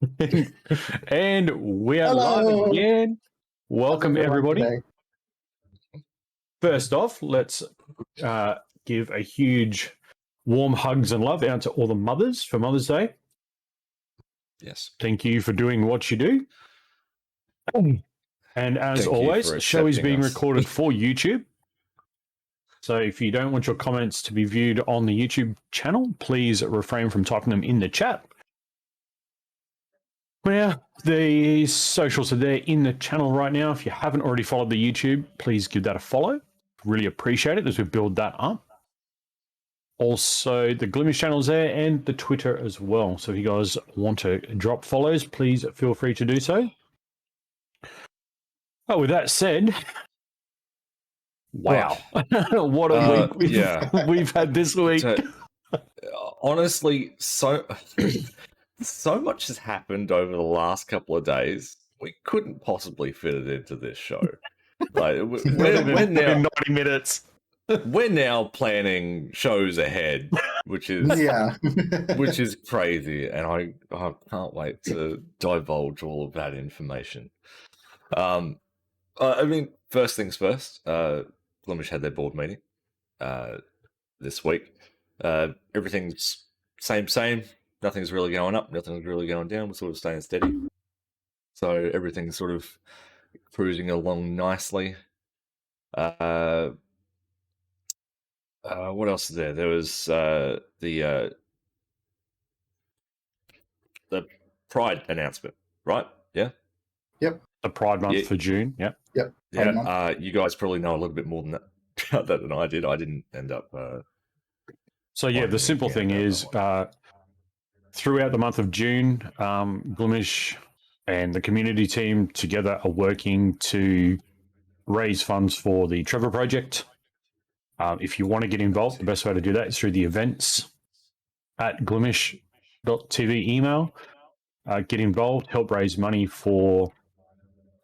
And we are live again. Welcome, everybody. First off, let's give a huge warm hugs and love out to all the mothers for Mother's Day. Yes. Thank you for doing what you do. And as always, the show is being recorded for YouTube. So if you don't want your comments to be viewed on the YouTube channel, please refrain from typing them in the chat. Well, the socials are there in the channel right now. If you haven't already followed the YouTube, please give that a follow. Really appreciate it as we build that up. Also, the Glimesh channel is there and the Twitter as well. So if you guys want to drop follows, please feel free to do so. Oh, with that said, wow, what a week we've had this week. Honestly, so much has happened over the last couple of days. We couldn't possibly fit it into this show. Like we're now 90 minutes. We're now planning shows ahead, which is which is crazy, and I can't wait to divulge all of that information. I mean, first things first. Glimesh had their board meeting this week. Everything's same. Nothing's really going up. Nothing's really going down. We're sort of staying steady. So everything's sort of cruising along nicely. What else is there? There was the Pride announcement, right? Yeah. Yep. The Pride month for June. Yep. Yep. Yeah. You guys probably know a little bit more than that than I did. I didn't end up. So yeah, the simple thing is, throughout the month of June, Glimesh and the community team together are working to raise funds for the Trevor Project. If you want to get involved, the best way to do that is through the events at glimesh.tv email. Get involved, help raise money for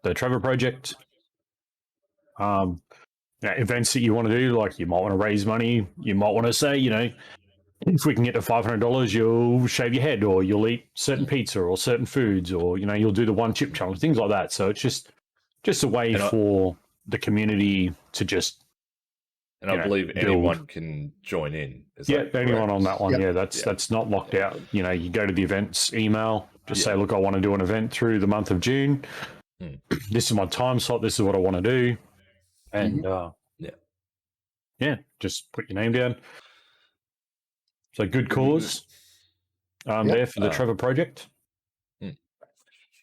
the Trevor Project. Events that you want to do, like you might want to raise money. You might want to say, if we can get to $500, you'll shave your head, or you'll eat certain pizza or certain foods, or you'll do the one chip challenge, things like that. So it's just a way for the community to just. And I believe anyone can join in. Anyone on that one. Yeah, that's not locked out. You go to the events email, just say, look, I want to do an event through the month of June. This is my time slot. This is what I want to do. And just put your name down. So good cause there for the Trevor Project.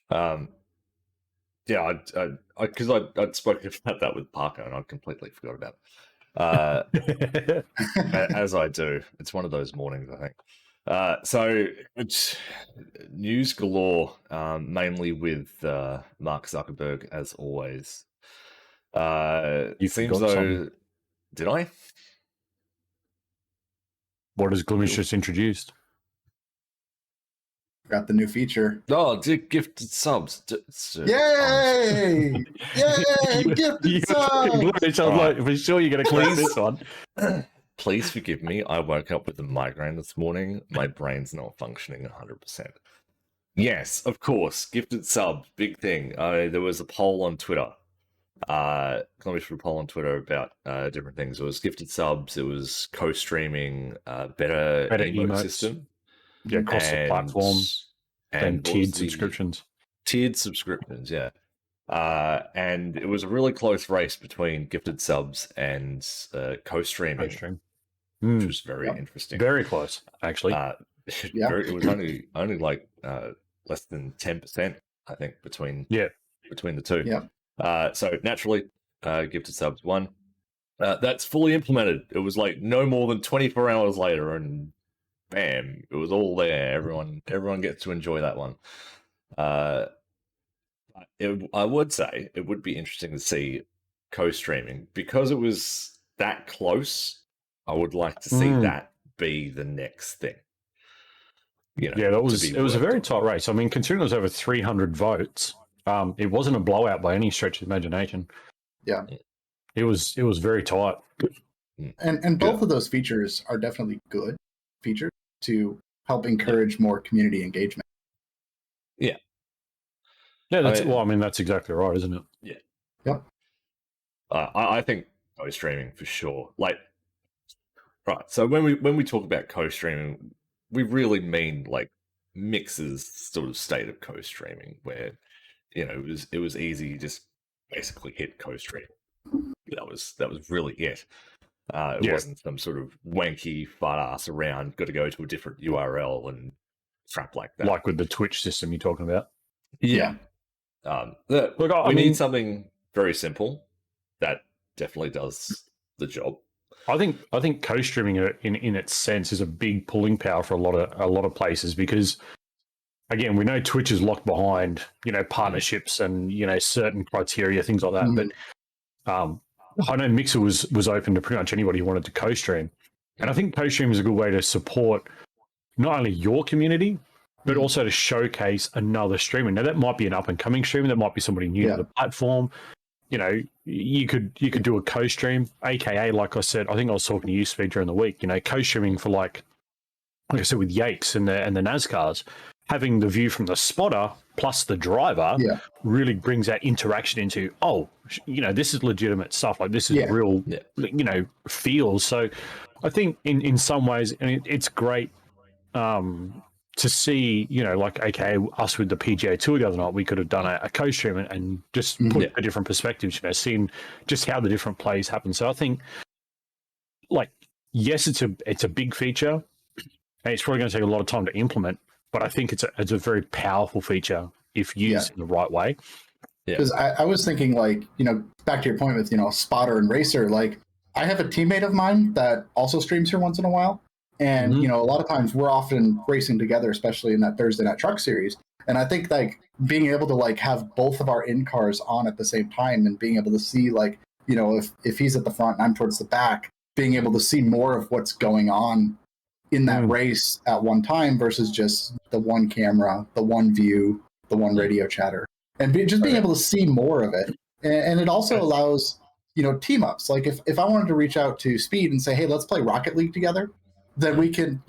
Because I'd spoken about that with Parker and I completely forgot about it. As I do. It's one of those mornings, I think. So it's news galore, mainly with Mark Zuckerberg, as always. It seems though... Something. Did I? What has Glimesh just introduced? Got the new feature. Oh, gifted subs. Yay! Yay! Gifted subs! For sure you're going to click this one. Please forgive me. I woke up with a migraine this morning. My brain's not functioning 100%. Yes, of course. Gifted subs. Big thing. There was a poll on Twitter. Glimesh put a poll on Twitter about different things. It was gifted subs. It was co-streaming. Better emote system. Yeah, across the platform. And tiered subscriptions. Tiered subscriptions, yeah. And it was a really close race between gifted subs and co-streaming, which was very interesting. Very close, actually. It was only like less than 10%, I think, between the two. Yeah. So naturally, gifted subs won. That's fully implemented. It was like no more than 24 hours later, and bam, it was all there. Everyone gets to enjoy that one. I would say it would be interesting to see co-streaming, because it was that close. I would like to see that be the next thing. It was a very tight race. I mean, considering it was over 300 votes, it wasn't a blowout by any stretch of the imagination. Yeah, it was very tight. And both of those features are definitely good features to help encourage more community engagement. Yeah, Yeah, that's exactly right, isn't it? Yeah. Yep. I think co-streaming for sure. Like, right. So when we talk about co-streaming, we really mean like Mix's sort of state of co-streaming, where it was easy, you just basically hit co-stream. That was really it. It wasn't some sort of wanky fart ass around, got to go to a different URL and crap like that. Like with the Twitch system you're talking about. Yeah. Look, I need mean, something very simple that definitely does the job. I think co-streaming in its sense is a big pulling power for a lot of places, because again, we know Twitch is locked behind, partnerships and, certain criteria, things like that. Mhm. But I know Mixer was open to pretty much anybody who wanted to co-stream. And I think co-stream is a good way to support not only your community, but also to showcase another streamer. Now, that might be an up-and-coming streamer. That might be somebody new to the platform. You could do a co-stream, aka, like I said, I think I was talking to you, Speed, during the week, co-streaming for like I said, with Yakes and the NASCARs, having the view from the spotter plus the driver really brings that interaction into, this is legitimate stuff. Like, this is real, feels. So I think in some ways, and it's great to see, like, okay, us with the PGA Tour the other night, we could have done a co-stream and just put the different perspectives, seeing just how the different plays happen. So I think, like, yes, it's a big feature, and it's probably going to take a lot of time to implement, but I think it's a very powerful feature if used in the right way. Because I was thinking, like, back to your point with, spotter and racer, like, I have a teammate of mine that also streams here once in a while. And, a lot of times we're often racing together, especially in that Thursday Night Truck Series. And I think, like, being able to, like, have both of our in-cars on at the same time and being able to see, like, if he's at the front and I'm towards the back, being able to see more of what's going on in that race at one time versus just the one camera, the one view, the one radio chatter. And being able to see more of it. And it also allows, team ups. Like, if I wanted to reach out to Speed and say, hey, let's play Rocket League together, then we can,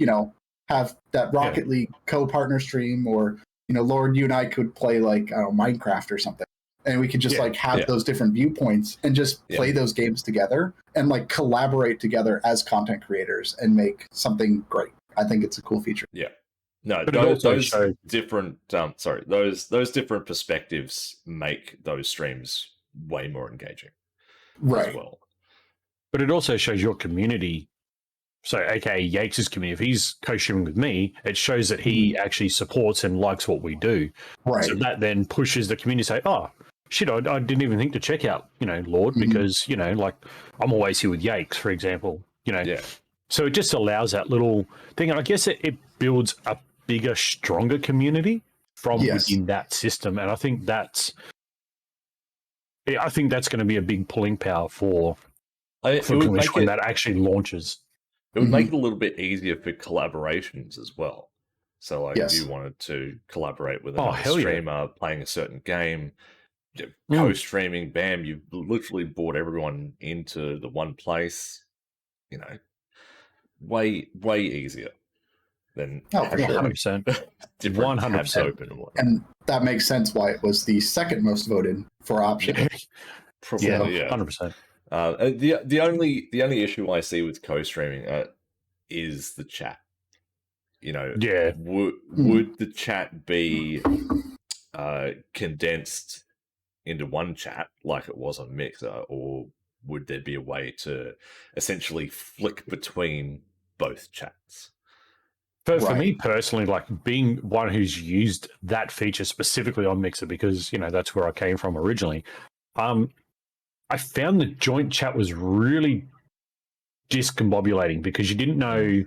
have that Rocket League co-partner stream, or, Lord, you and I could play, like, I don't know, Minecraft or something. And we could just like have those different viewpoints and just play those games together and like collaborate together as content creators and make something great. I think it's a cool feature. Yeah. No, those different those different perspectives make those streams way more engaging. Right. As well. But it also shows your community. So, aka Yates' community, if he's co-streaming with me, it shows that he actually supports and likes what we do. Right. So that then pushes the community to say, oh, shit, I didn't even think to check out, Lord, because, like, I'm always here with Yakes, for example, So it just allows that little thing. And I guess it builds a bigger, stronger community from within that system. And I think that's going to be a big pulling power for Glimesh when that actually launches. It would make it a little bit easier for collaborations as well. So, like, if you wanted to collaborate with another streamer playing a certain game, co-streaming, bam, you've literally brought everyone into the one place. Way easier than 100%. different tabs open. And that makes sense why it was the second most voted for option. Probably, 100%. The only issue I see with co-streaming is the chat. Would the chat be condensed into one chat like it was on Mixer, or would there be a way to essentially flick between both chats? For me personally, like, being one who's used that feature specifically on Mixer, because, that's where I came from originally, I found the joint chat was really discombobulating because you didn't know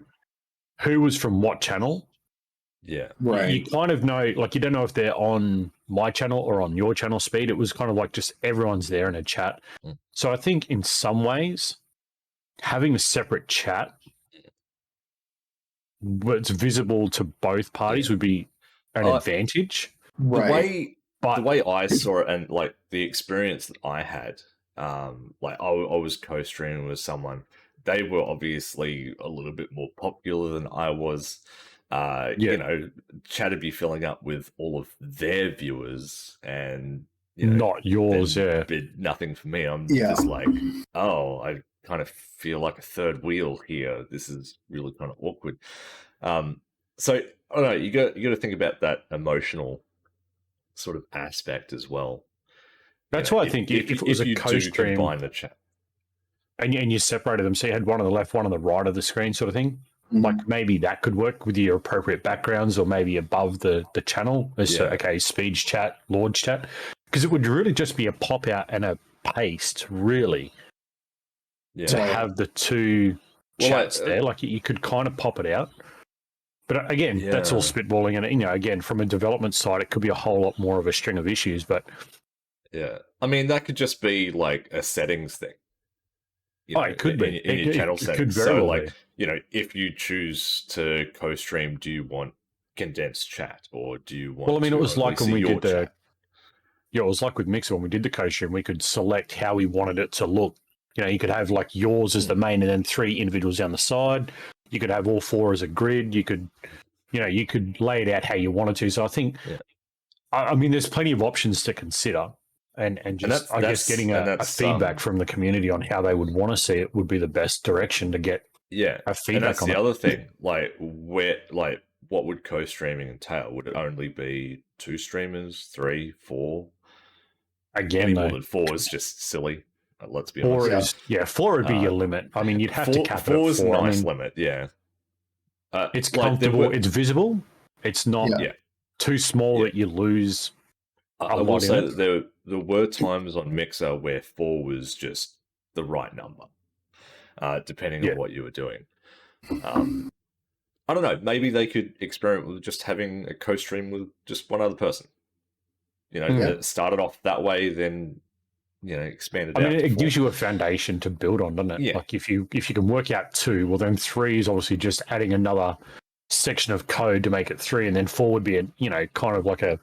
who was from what channel. Yeah. Right. You kind of know, like, you don't know if they're on my channel or on your channel, Speed. It was kind of like just everyone's there in a chat. So I think in some ways, having a separate chat that's visible to both parties would be an advantage. Right. The way I saw it, and like the experience that I had, like I was co-streaming with someone. They were obviously a little bit more popular than I was. you know, chat would be filling up with all of their viewers, and not yours. Yeah, nothing for me. I'm just like, oh, I kind of feel like a third wheel here. This is really kind of awkward. So I don't know. You got to think about that emotional sort of aspect as well. That's why I think if it was a co-stream, combine the chat, and you separated them, so you had one on the left, one on the right of the screen, sort of thing. Like maybe that could work with your appropriate backgrounds, or maybe above the channel. So, okay, Speed's chat, Lord's chat, because it would really just be a pop out and a paste, really, to have the two chats there. Like you could kind of pop it out, but again, that's all spitballing, and again, from a development side, it could be a whole lot more of a string of issues. But I mean, that could just be like a settings thing. It could be in your channel settings. Could very well be. If you choose to co-stream, do you want condensed chat, or do you want? Well, I mean, it was like when we did chat? it was like with Mixer when we did the co-stream. We could select how we wanted it to look. You could have like yours as the main, and then 3 individuals down the side. You could have all 4 as a grid. You could, you could lay it out how you wanted to. So I think, I mean, there's plenty of options to consider. And just, I guess, getting a feedback from the community on how they would want to see it would be the best direction to get a feedback and that's on the it. other thing. What would co-streaming entail? Would it only be 2 streamers, 3, 4? Again, more than 4 is just silly. Let's be honest. 4 would be your limit. I mean, you'd have to cap it at 4. 4 is a nice limit, it's comfortable. It's visible. It's not too small that you lose I will say that there were times on Mixer where 4 was just the right number, depending on what you were doing. I don't know. Maybe they could experiment with just having a co-stream with just one other person. That started off that way, then expanded out. I mean, it gives you a foundation to build on, doesn't it? Yeah. Like if you can work out 2, well, then 3 is obviously just adding another section of code to make it 3, and then 4 would be kind of like a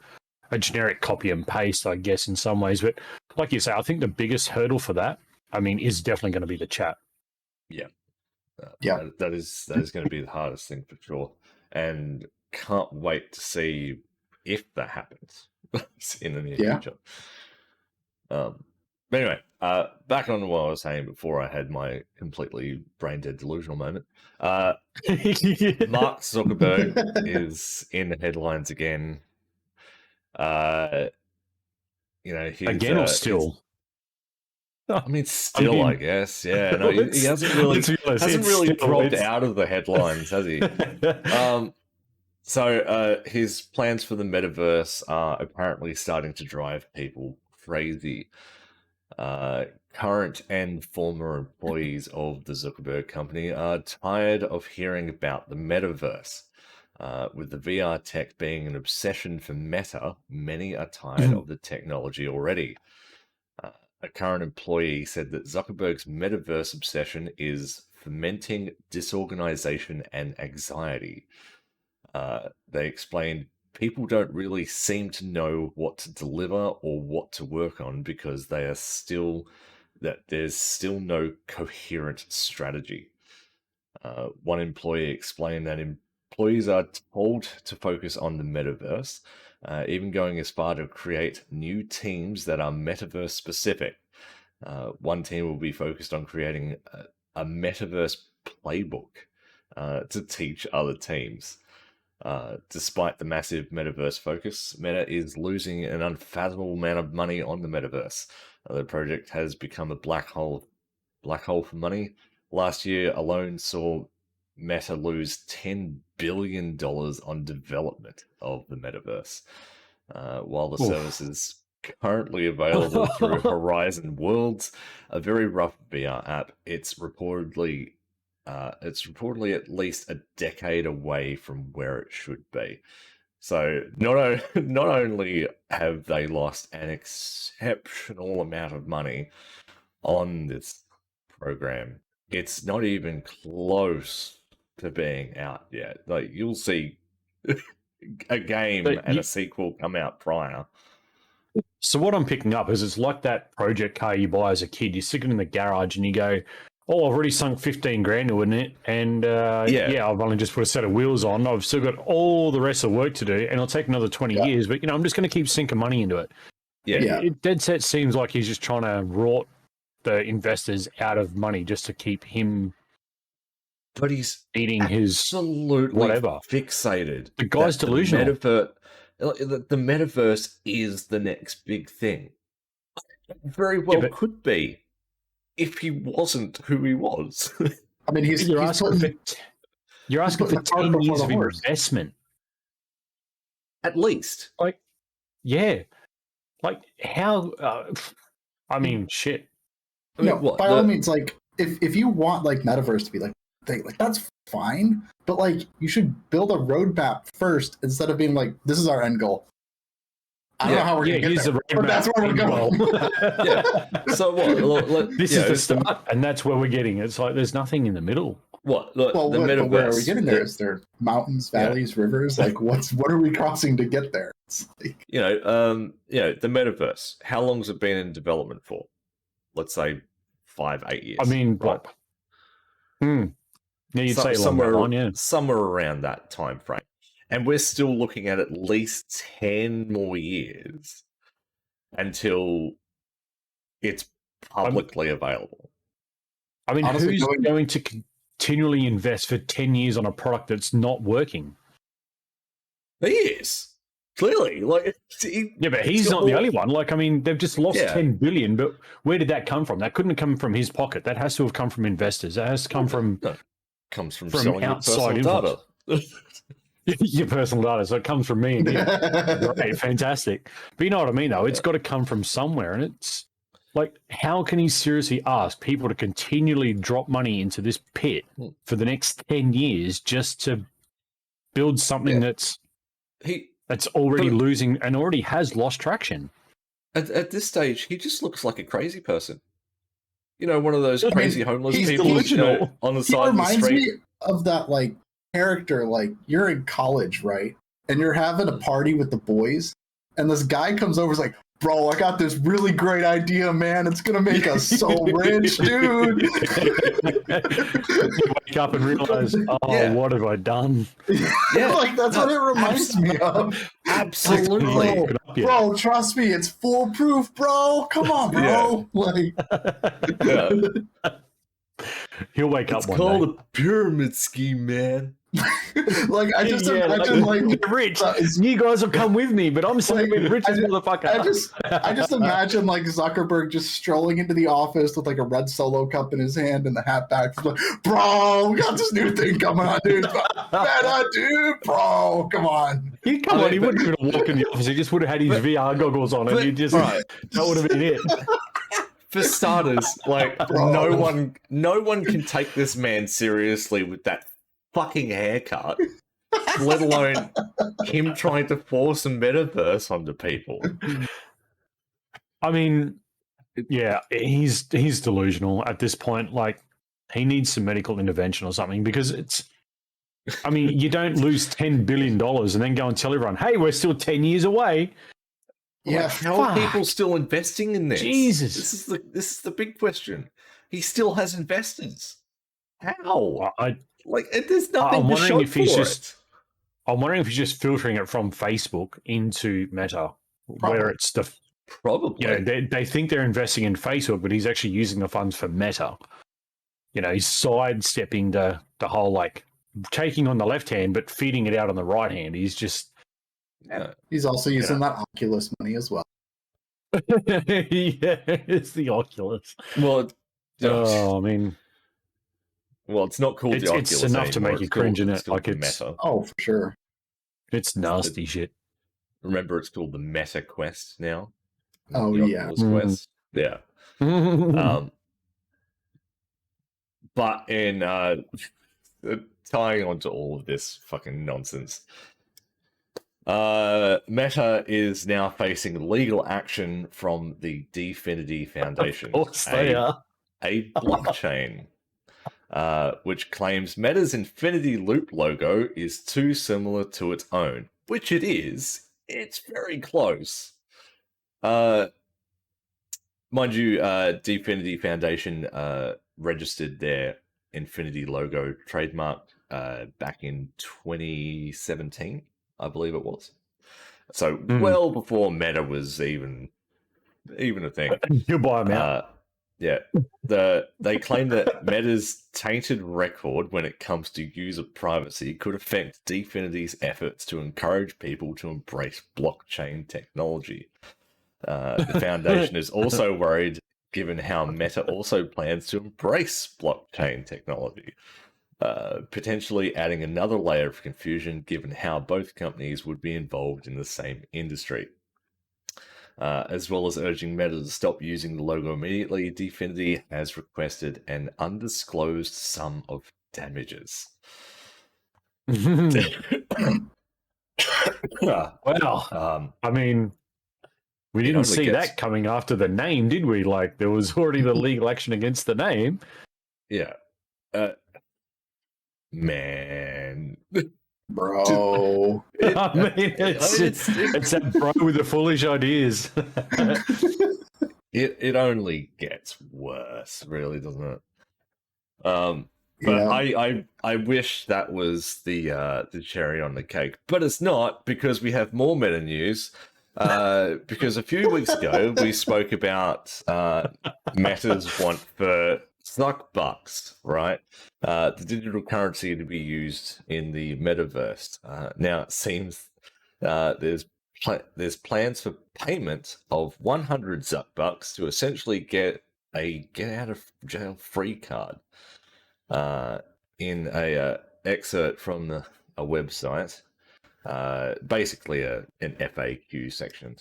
generic copy and paste, I guess, in some ways. But like you say, I think the biggest hurdle for that, I mean, is definitely going to be the chat. That is going to be the hardest thing for sure, and can't wait to see if that happens in the near future. But anyway, back on what I was saying before I had my completely brain dead delusional moment. Mark Zuckerberg is in the headlines again. Again or still? I mean, I guess. Yeah, no, he hasn't really dropped out of the headlines, has he? So his plans for the metaverse are apparently starting to drive people crazy. Current and former employees of the Zuckerberg company are tired of hearing about the metaverse. With the VR tech being an obsession for Meta, many are tired of the technology already. A current employee said that Zuckerberg's metaverse obsession is fomenting disorganization and anxiety. They explained people don't really seem to know what to deliver or what to work on because there's still no coherent strategy. One employee explained that employees are told to focus on the metaverse, even going as far to create new teams that are metaverse specific. One team will be focused on creating a metaverse playbook to teach other teams. Despite the massive metaverse focus, Meta is losing an unfathomable amount of money on the metaverse. The project has become a black hole for money. Last year alone saw Meta lose $10 billion on development of the metaverse. While the service is currently available through Horizon Worlds, a very rough VR app, it's reportedly at least a decade away from where it should be. So not only have they lost an exceptional amount of money on this program, it's not even close to being out yet. Like, you'll see a game and a sequel come out prior. So what I'm picking up is it's like that project car you buy as a kid. You stick it in the garage and you go, oh, I've already sunk 15 grand in it, and yeah, I've only just put a set of wheels on. I've still got all the rest of the work to do, and it'll take another 20 years. But I'm just going to keep sinking money into it. Dead set seems like he's just trying to rot the investors out of money just to keep him. But he's eating his absolutely whatever. Fixated. The guy's delusional. The metaverse is the next big thing. Very well could be if he wasn't who he was. I mean, you're asking for 10 years of investment. At least. Like, yeah. Like, how... I mean, shit. I mean, by all means, like, if you want, like, metaverse to be, like, thing, like, that's fine. But, like, you should build a roadmap first instead of being like, this is our end goal. I don't know how we're going to get there, but that's where we're going. So what? This is the start, and that's where we're getting. It's like there's nothing in the middle. What? Where are we getting there? Is there mountains, valleys, rivers? Like, what are we crossing to get there? It's like... the metaverse. How long's it been in development for? Let's say 5-8 years. I mean, right? Yeah, you'd say somewhere around that time frame. And we're still looking at least 10 more years until it's publicly available. I mean, honestly, who's going to continually invest for 10 years on a product that's not working? He is. Clearly. Like, but he's not the only one. Like, I mean, they've just lost 10 billion, but where did that come from? That couldn't have come from his pocket. That has to have come from investors. That has to come from... No, comes from selling outside your personal data. Your personal data, so it comes from me. Great, fantastic. But you know what I mean, though? It's got to come from somewhere. And it's like, how can he seriously ask people to continually drop money into this pit for the next 10 years just to build something that's already losing and already has lost traction? At this stage, he just looks like a crazy person. One of those crazy homeless people on the side of the street. He reminds me of that, like, character, like, you're in college, right? And you're having a party with the boys, and this guy comes over, is like, bro, I got this really great idea, man. It's gonna make us so rich, dude. You wake up and realize, what have I done? Like, that's what it reminds me of. Absolutely. Bro, trust me, it's foolproof, bro. Come on, bro. Like, he'll wake up one day. It's called a pyramid scheme, man. Like, I just imagine, like, rich. You guys will come with me, but I'm saying the richest motherfucker. I just imagine, like, Zuckerberg just strolling into the office with, like, a red Solo cup in his hand and the hat back. Like, bro, we got this new thing coming on, dude. Dude, bro, come on. He wouldn't even walk in the office. He just would have had his VR goggles on, and that would have been it. For starters, like, no one can take this man seriously with that fucking haircut, let alone him trying to force a metaverse onto people. I mean, yeah, he's delusional at this point. Like, he needs some medical intervention or something, because you don't lose $10 billion and then go and tell everyone, hey, we're still 10 years away. Yeah, how are people still investing in this? Jesus, this is the big question. He still has investors. How? There's nothing to show for it. I'm wondering if he's just filtering it from Facebook into Meta, where it's probably. Yeah, they think they're investing in Facebook, but he's actually using the funds for Meta. He's sidestepping the whole, like, taking on the left hand but feeding it out on the right hand. He's just. He's also using that Oculus money as well. It's the Oculus. Well, I mean. Well, it's not called the Oculus. It's enough to make you cringe, in it? Like, it's Meta. Oh, for sure. It's nasty shit. Remember, it's called the Meta Quest now. Oh, the Oculus Quest. Yeah. But in tying on to all of this fucking nonsense, Meta is now facing legal action from the Dfinity Foundation. Of course they are. A blockchain. Which claims Meta's Infinity Loop logo is too similar to its own, which it is. It's very close. Mind you, Dfinity Foundation registered their Infinity logo trademark back in 2017, I believe it was. So well before Meta was even a thing. You buy them out. Yeah. They claim that Meta's tainted record when it comes to user privacy could affect Dfinity's efforts to encourage people to embrace blockchain technology. The foundation is also worried given how Meta also plans to embrace blockchain technology, potentially adding another layer of confusion given how both companies would be involved in the same industry. As well as urging Meta to stop using the logo immediately, Dfinity has requested an undisclosed sum of damages. Well, I mean, we didn't see that coming after the name, did we? Like, there was already the legal action against the name. Yeah. Man. Bro. I mean, it's that bro with the foolish ideas. It only gets worse, really, doesn't it? But Yeah. I wish that was the cherry on the cake, but it's not, because we have more meta news. Because a few weeks ago we spoke about Meta's want for Zuckbucks, right? The digital currency to be used in the metaverse. Now it seems there's plans for payment of 100 Zuckbucks to essentially get a get out of jail free card. In a excerpt from a website. Basically an FAQ section.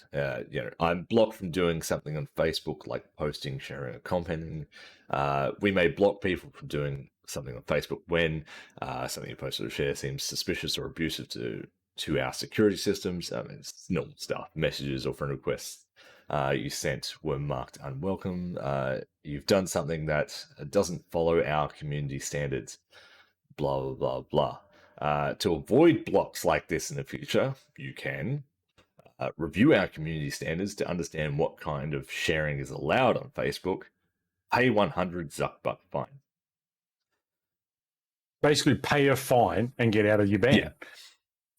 I'm blocked from doing something on Facebook, like posting, sharing, or commenting. We may block people from doing something on Facebook when something you post or share seems suspicious or abusive to our security systems. It's normal stuff. Messages or friend requests you sent were marked unwelcome. You've done something that doesn't follow our community standards. Blah, blah, blah, blah. To avoid blocks like this in the future, you can review our community standards to understand what kind of sharing is allowed on Facebook. Pay 100 Zuckbuck fine. Basically, pay a fine and get out of your ban. Yeah.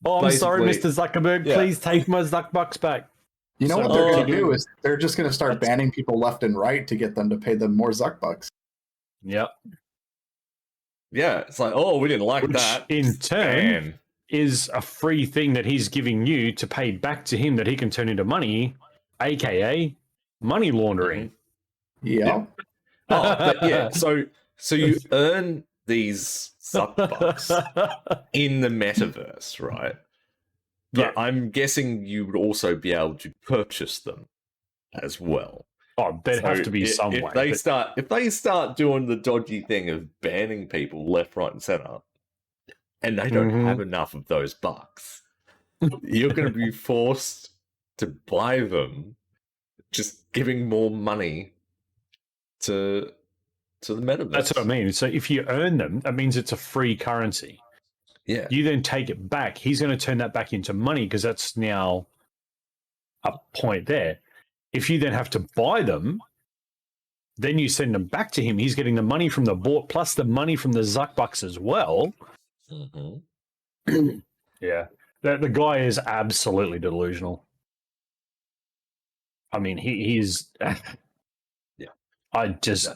Oh, I'm sorry, Mr. Zuckerberg. Yeah. Please take my Zuckbucks back. You know what they're going to do is they're just going to start banning people left and right to get them to pay them more Zuckbucks. Yep. Yeah, it's like, oh, we didn't like Which that. in turn is a free thing that he's giving you to pay back to him that he can turn into money, aka money laundering. Yeah. Oh, but yeah. So you earn these Zuckbucks in the metaverse, right? But yeah. I'm guessing you would also be able to purchase them as well. Oh, there'd have to be some way. If they start doing the dodgy thing of banning people left, right, and center, and they don't have enough of those bucks, you're going to be forced to buy them, just giving more money to the metaverse. That's what I mean. So if you earn them, that means it's a free currency. Yeah. You then take it back. He's going to turn that back into money because that's now a point there. If you then have to buy them, then you send them back to him. He's getting the money from the bought plus the money from the Zuckbucks as well. Yeah. The guy is absolutely delusional. I mean, he's... I just,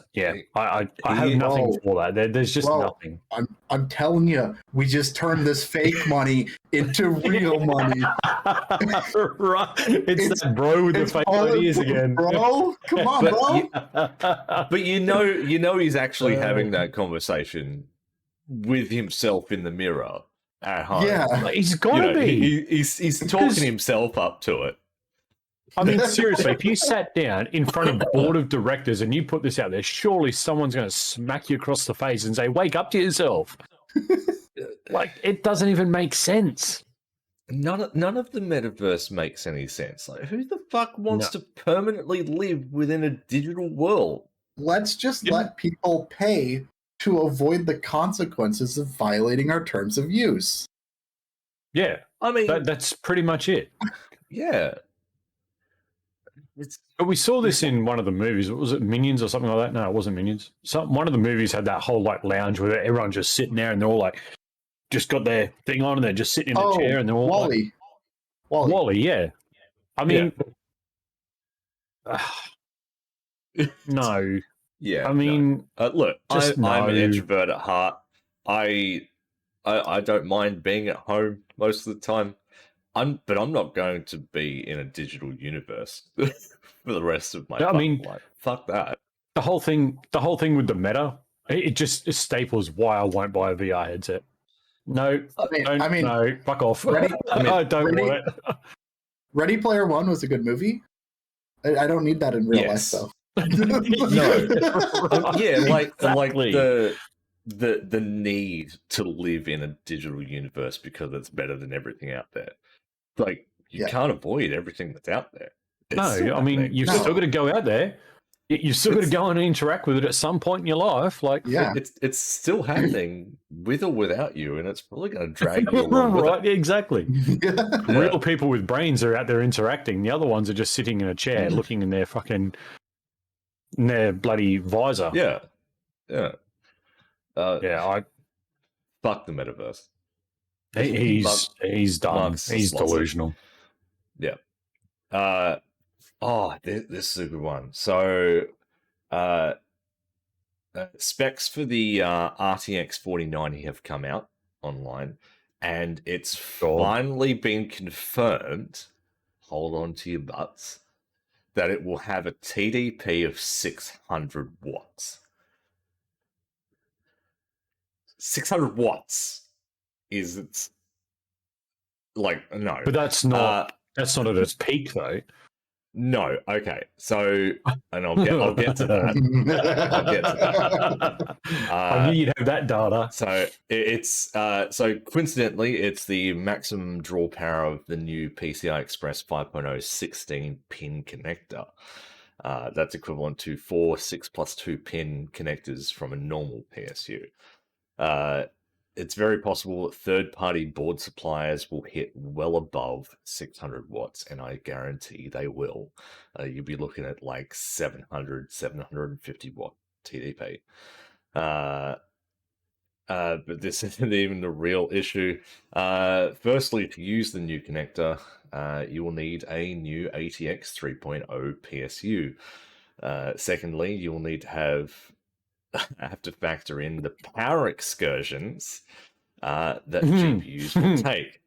I have nothing for that. There's just nothing. I'm telling you, we just turned this fake money into real money. Right. It's that bro with the fake ideas again. Bro, come on, bro. But you know he's actually having that conversation with himself in the mirror at home. Yeah. He's got to be. He's talking himself up to it. I mean, seriously, if you sat down in front of board of directors and you put this out there, surely someone's going to smack you across the face and say, wake up to yourself. Like, it doesn't even make sense. None of the metaverse makes any sense. Like, who the fuck wants to permanently live within a digital world? Let's just let people pay to avoid the consequences of violating our terms of use. Yeah. I mean, that's pretty much it. Yeah. But we saw this in one of the movies. Was it Minions or something like that? No, it wasn't Minions. One of the movies had that whole like lounge where everyone's just sitting there and they're all like, just got their thing on and they're just sitting in a chair and they're all Wally. Like, Wally, yeah. I mean, no. Yeah. I mean, no. Look, I'm an introvert at heart. I don't mind being at home most of the time. But I'm not going to be in a digital universe for the rest of my life. Fuck that. The whole thing with the meta, it staples why I won't buy a VR headset. No, no, fuck off. I don't want it. Ready Player One was a good movie. I don't need that in real life, though. No, like the need to live in a digital universe because it's better than everything out there. Like you can't avoid everything that's out there. I mean, you've still got to go out there. You've still got to go and interact with it at some point in your life. Like, it's still happening with or without you, and it's probably going to drag you along. Right? Exactly. Real people with brains are out there interacting. The other ones are just sitting in a chair, looking in their bloody visor. Yeah. I fuck the metaverse. He's done. He's delusional. Yeah. This is a good one. So, specs for the RTX 4090 have come out online, and it's finally been confirmed. Hold on to your butts. That it will have a TDP of 600 watts. 600 watts is it's like no, but that's not at its peak though. No, okay. So, and I'll get to that. I'll get to that. I knew you'd have that data. So it's so coincidentally, it's the maximum draw power of the new PCI Express 5.0 16-pin connector. That's equivalent to 4 6+2 pin connectors from a normal PSU. It's very possible that third-party board suppliers will hit well above 600 watts, and I guarantee they will. You'll be looking at like 700, 750 watt TDP. But this isn't even the real issue. Firstly, to use the new connector, you will need a new ATX 3.0 PSU. Secondly, you will need to have to factor in the power excursions that GPUs will take.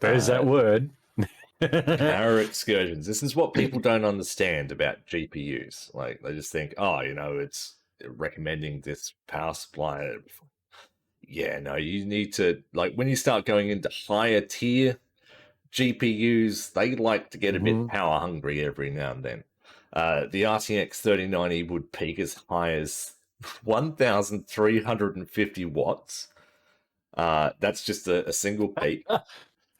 There's that word. Power excursions. This is what people don't understand about GPUs. Like, they just think, it's recommending this power supply. Yeah, no, you need to, like, when you start going into higher tier GPUs, they like to get a bit power hungry every now and then. The RTX 3090 would peak as high as 1,350 watts. That's just a single peak.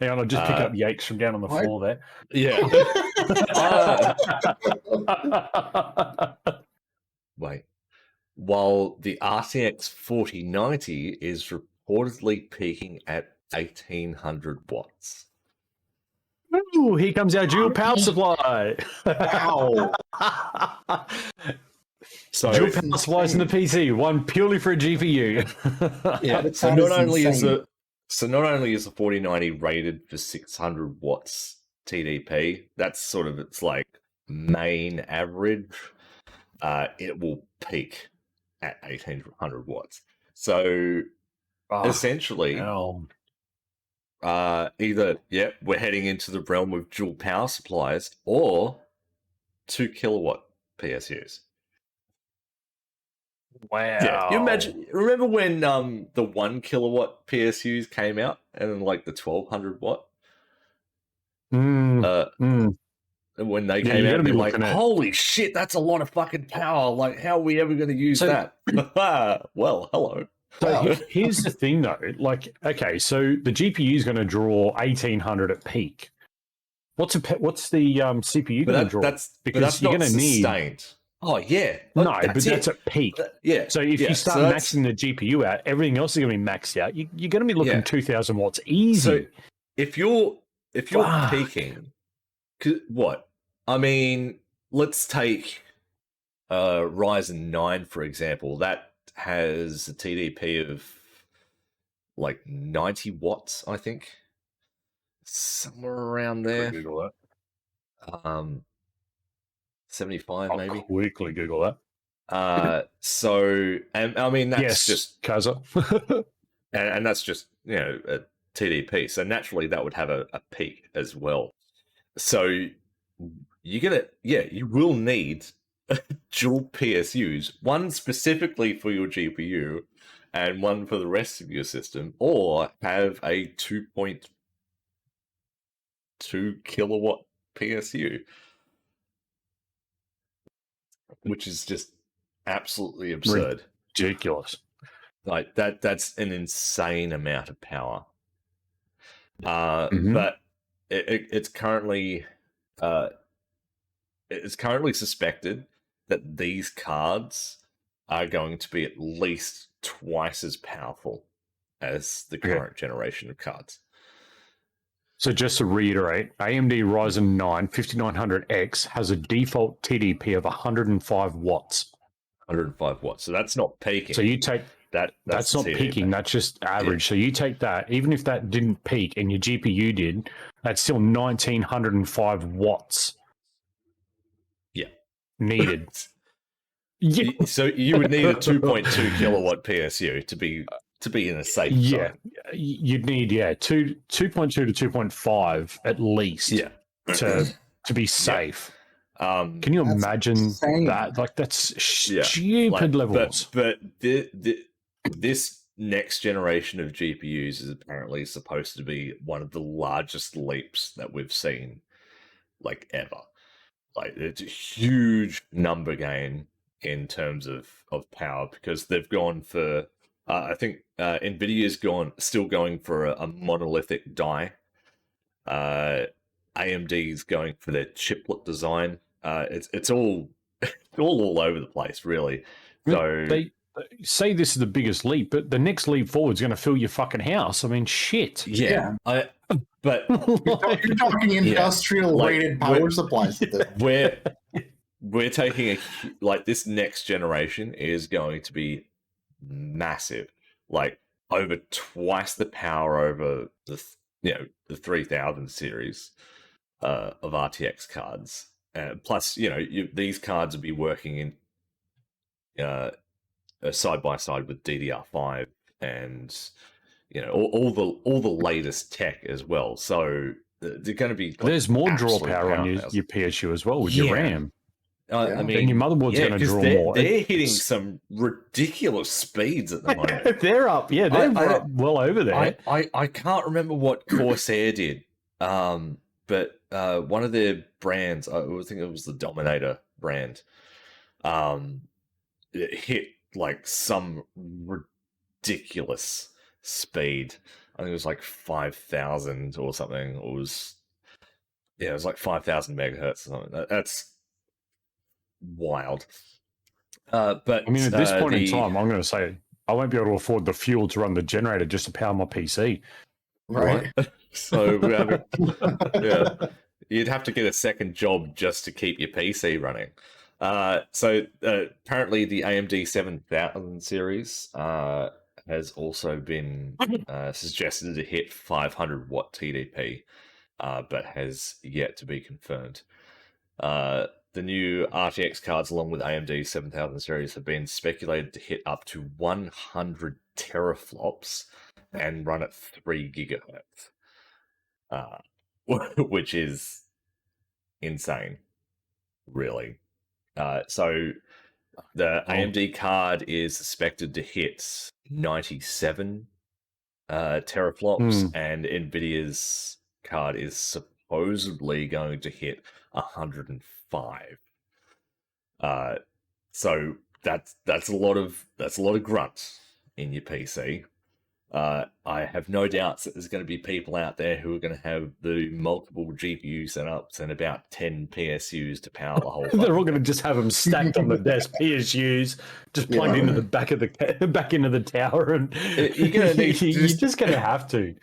Hang on, I'll just pick up Yakes from down on the floor there. Yeah. Wait. While the RTX 4090 is reportedly peaking at 1,800 watts. Ooh, here comes our dual power supply. Wow. So dual power supplies in the PC, one purely for a GPU. Yeah. So not only is the 4090 rated for 600 watts TDP, that's sort of its like main average. It will peak at 1,800 watts. So essentially, either we're heading into the realm of dual power supplies or 2 kilowatt PSUs. Wow. Yeah, you imagine. Remember when the 1 kilowatt PSUs came out, and then like the 1,200 watt. When they came out, they're like, "Holy shit, that's a lot of fucking power! Like, how are we ever going to use that?" Well, hello. So here's the thing, though. Like, okay, so the GPU is going to draw 1,800 at peak. What's the CPU going to draw? That's you're going to need. Oh, yeah. No, but that's at peak. Yeah. So if you start maxing the GPU out, everything else is going to be maxed out. You're going to be looking 2,000 watts easy. So if you're peaking, what? I mean, let's take Ryzen 9, for example. That has a TDP of like 90 watts, I think. Somewhere around there. Google that. 75 I'll maybe. quickly Google that. So, and I mean, that's yes, just Kaza. and that's just, a TDP. So naturally that would have a peak as well. So you will need dual PSUs, one specifically for your GPU and one for the rest of your system, or have a 2.2 kilowatt PSU, which is just absolutely absurd. Ridiculous. Like that's an insane amount of power. Mhm. But it's currently suspected that these cards are going to be at least twice as powerful as the current generation of cards. So just to reiterate, AMD Ryzen 9 5900X has a default TDP of 105 watts. 105 watts. So that's not peaking. So you take that's not TDP. peaking. That's just average. Yeah. So you take that, even if that didn't peak and your GPU did, that's still 1905 watts. Yeah. Needed. Yeah. So you would need a 2.2 kilowatt PSU to be in a safe zone. You'd need 2.2 to 2.5 at least to be safe. Can you imagine insane. that? Like, that's stupid levels. But this next generation of GPUs is apparently supposed to be one of the largest leaps that we've seen, like, ever. Like, it's a huge number game in terms of power, because they've gone for I think Nvidia's still going for a monolithic die. AMD's going for their chiplet design. It's all all over the place, really. So they say this is the biggest leap, but the next leap forward is going to fill your fucking house. I mean, shit. Yeah. But you're talking industrial rated power supplies. We're taking this next generation is going to be massive, like over twice the power over the 3000 series of RTX cards. Plus, these cards will be working in side by side with DDR5 and all the latest tech as well. So they're going to be. There's more draw power on your PSU as well with your RAM. I mean, and your motherboard's going to draw more. They're hitting some ridiculous speeds at the moment. They're up, they're well over there. I can't remember what Corsair did, but one of their brands, I think it was the Dominator brand, it hit like some ridiculous speed. I think it was like 5,000 or something. It was like 5,000 megahertz or something. That's wild. But I mean, at this point in time, I'm going to say I won't be able to afford the fuel to run the generator just to power my PC. Right. So you'd have to get a second job just to keep your PC running. So apparently the AMD 7000 series has also been suggested to hit 500 watt TDP, but has yet to be confirmed. The new RTX cards, along with AMD 7000 series, have been speculated to hit up to 100 teraflops and run at 3 gigahertz, which is insane, really. So the AMD card is suspected to hit 97 teraflops, and NVIDIA's card is supposedly going to hit 105. So that's a lot of grunt in your PC. I have no doubts that there's going to be people out there who are going to have the multiple GPU setups and about 10 PSUs to power the whole. They're all going to just have them stacked on the desk, PSUs just plugged into the back into the tower, and you're going to need. You're just going to have to.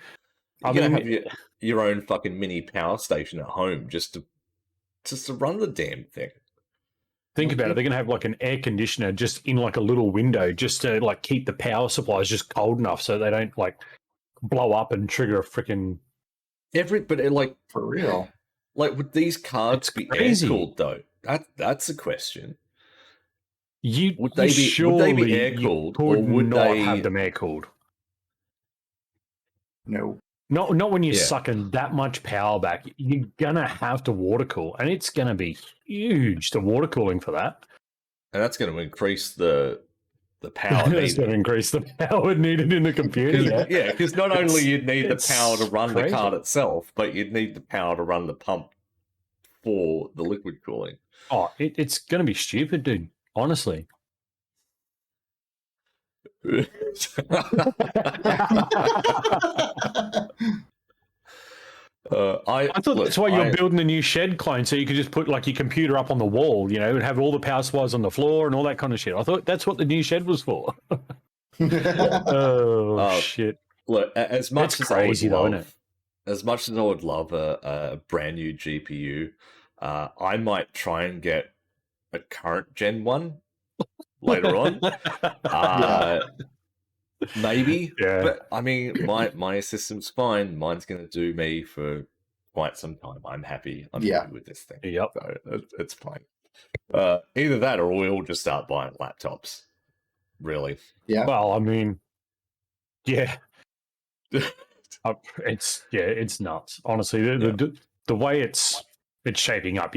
You're going to have your own fucking mini power station at home just to just to run the damn thing. Think about it. They're going to have like an air conditioner just in like a little window just to like keep the power supplies just cold enough so they don't like blow up and trigger a freaking... Like, for real. Like, would these cards be air-cooled, though? That's a question. Would they be air-cooled, or would they have them air-cooled? No. Not when you're sucking that much power back. You're going to have to water cool, and it's going to be huge, the water cooling for that. And that's going to increase the power needed. It's going to increase the power needed in the computer. Yeah, because not only you'd need the power to run the card itself, but you'd need the power to run the pump for the liquid cooling. Oh, it's going to be stupid, dude. Honestly. I thought that's why you're building a new shed clone, so you could just put like your computer up on the wall, you know, and have all the power supplies on the floor and all that kind of shit. I thought that's what the new shed was for. Shit! Look, as much as crazy, I would love, as much as I would love a brand new GPU, I might try and get a current Gen 1 later on. Maybe, but I mean, my system's fine. Mine's going to do me for quite some time. I'm happy. I'm happy with this thing. Yep, so it's fine. Either that, or we'll just start buying laptops. Really? Yeah. Well, I mean, yeah, it's nuts. Honestly, the way it's shaping up,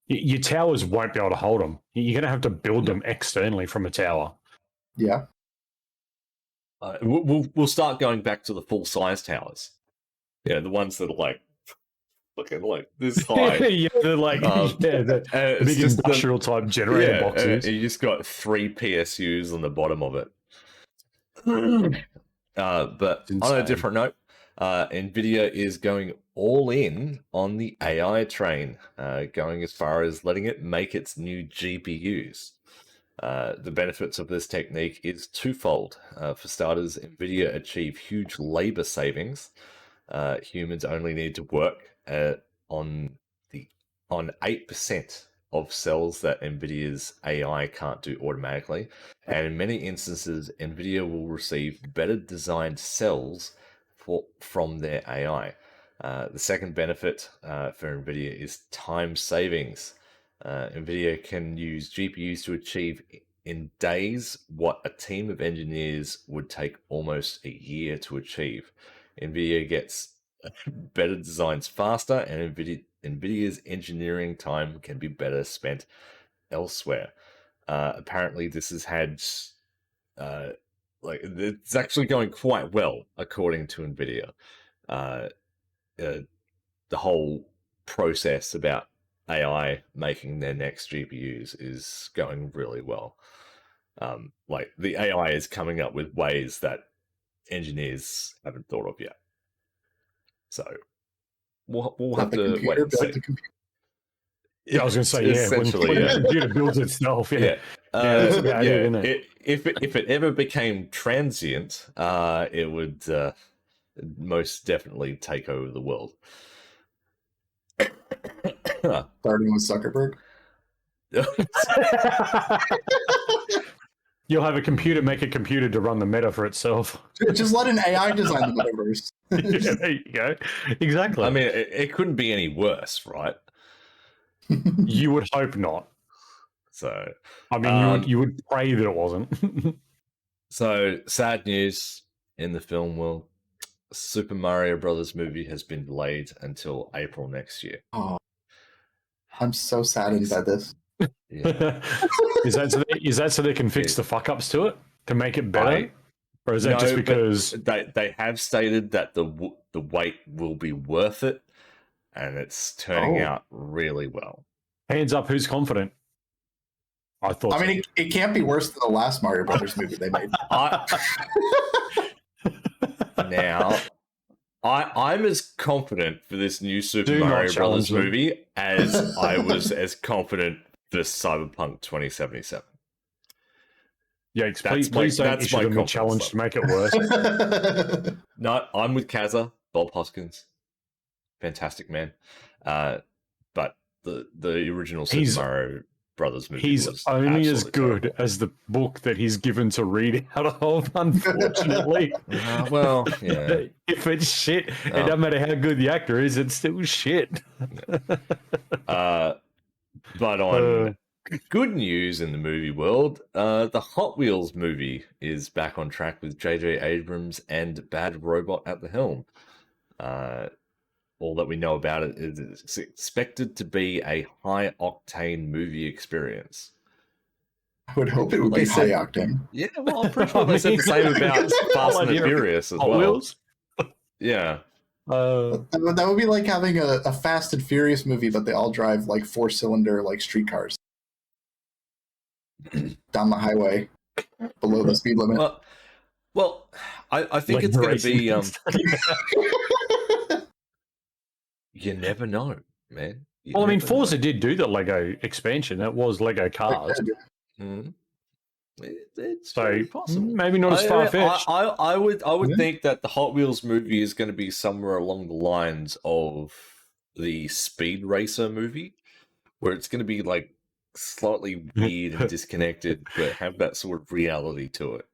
your towers won't be able to hold them. You're gonna have to build them externally from a tower. Yeah. We'll start going back to the full size towers. Yeah, the ones that are like looking like this high. They're like the big industrial type generator boxes. You just got 3 PSUs on the bottom of it. But on a different note, NVIDIA is going all in on the AI train, going as far as letting it make its new GPUs. The benefits of this technique is twofold. For starters, NVIDIA achieve huge labor savings. Humans only need to work on 8% of cells that NVIDIA's AI can't do automatically, and in many instances, NVIDIA will receive better designed cells from their AI. The second benefit for NVIDIA is time savings. NVIDIA can use GPUs to achieve in days what a team of engineers would take almost a year to achieve. NVIDIA gets better designs faster, and NVIDIA's engineering time can be better spent elsewhere. Apparently, this has had it's actually going quite well, according to NVIDIA. The whole process about AI making their next GPUs is going really well. Like the AI is coming up with ways that engineers haven't thought of yet. So we'll have to wait and see. Yeah, I was going to say, essentially, when the computer builds itself, if it ever became transient, it would most definitely take over the world. Starting with Zuckerberg. You'll have a computer make a computer to run the meta for itself. Just let an AI design the metaverse. Yeah, there you go. Exactly. I mean, it couldn't be any worse, right? You would hope not. So, I mean, you would pray that it wasn't. So, sad news in the film world. Super Mario Brothers movie has been delayed until April next year. Oh, I'm so saddened by this. Yeah. Is that so they can fix the fuck ups to it to make it better, or is that just because they have stated that the wait will be worth it, and it's turning out really well. Hands up, who's confident? I thought. I mean, it can't be worse than the last Mario Brothers movie they made. Now, I'm as confident for this new Super Mario Brothers movie as I was as confident for Cyberpunk 2077. Yeah, please don't issue them a challenge to make it worse. No, I'm with Kazza, Bob Hoskins. Fantastic man. But the original Super Mario Brothers movie. He's only as good terrible. As the book that he's given to read out of, unfortunately. Well, yeah. If it's shit, it doesn't matter how good the actor is, it's still shit. But on good news in the movie world, the Hot Wheels movie is back on track with J.J. Abrams and Bad Robot at the helm. All that we know about it is it's expected to be a high-octane movie experience. I would hope it would be high-octane. Yeah, well, I'm pretty sure they said the same about Fast and the Furious as well. Wheels? Yeah. That would be like having a Fast and Furious movie, but they all drive like 4-cylinder like street cars down the highway below the speed limit. Well, I think it's going to be... You never know, man. I mean, Forza did do the Lego expansion. It was Lego cars. Mm-hmm. It's so possible. Maybe not as far-fetched. I would think that the Hot Wheels movie is going to be somewhere along the lines of the Speed Racer movie, where it's going to be like slightly weird and disconnected, but have that sort of reality to it.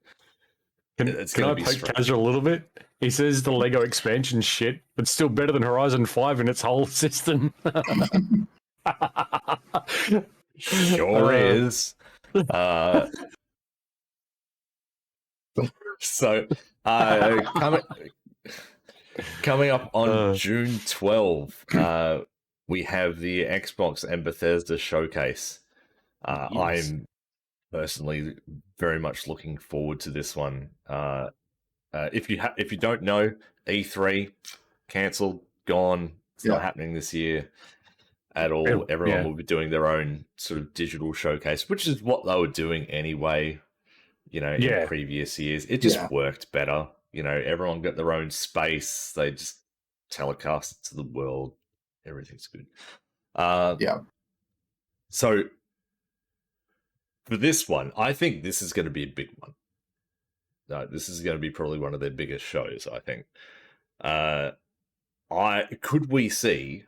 Can I poke Kazra a little bit? He says the Lego expansion shit, but still better than Horizon 5 in its whole system. Sure is. So, coming up on June 12, we have the Xbox and Bethesda showcase. Yes. I'm personally very much looking forward to this one. If you don't know, E3 cancelled, gone. It's not happening this year at all. Everyone will be doing their own sort of digital showcase, which is what they were doing anyway. In previous years, it just worked better. Everyone got their own space. They just telecast it to the world. Everything's good. So for this one, I think this is going to be a big one. This is going to be probably one of their biggest shows, I think. Could we see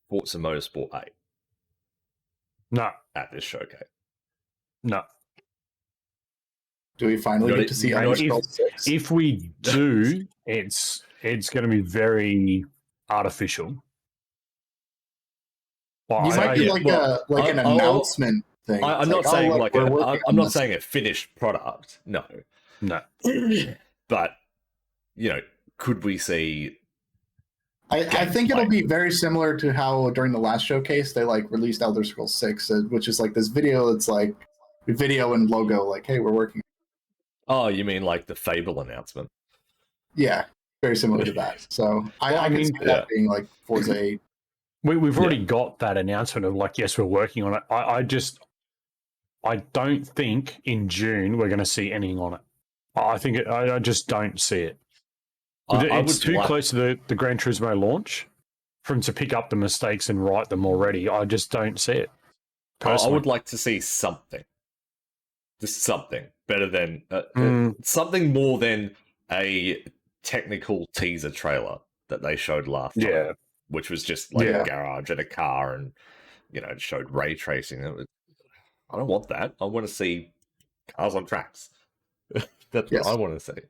Forza Motorsport 8? No. At this showcase? No. Do we finally get to see Elder Scrolls 6? If we do, it's going to be very artificial. Well, you might be an announcement thing. I'm not saying I'm not saying a finished product. No. But could we see? I think it'll be very similar to how during the last showcase they released Elder Scrolls 6, which is this video that's video and logo hey, we're working. Oh, you mean like the Fable announcement? Yeah, very similar to that. So I mean, see that being Forza 8. We've already got that announcement of yes, we're working on it. I don't think in June we're going to see anything on it. I just don't see it. It's too close to the Gran Turismo launch for him to pick up the mistakes and right them already. I just don't see it. I would like to see something. Just something better than something more than a technical teaser trailer that they showed last time, which was just a garage and a car, and it showed ray tracing. I don't want that. I want to see cars on tracks. That's what I want to see.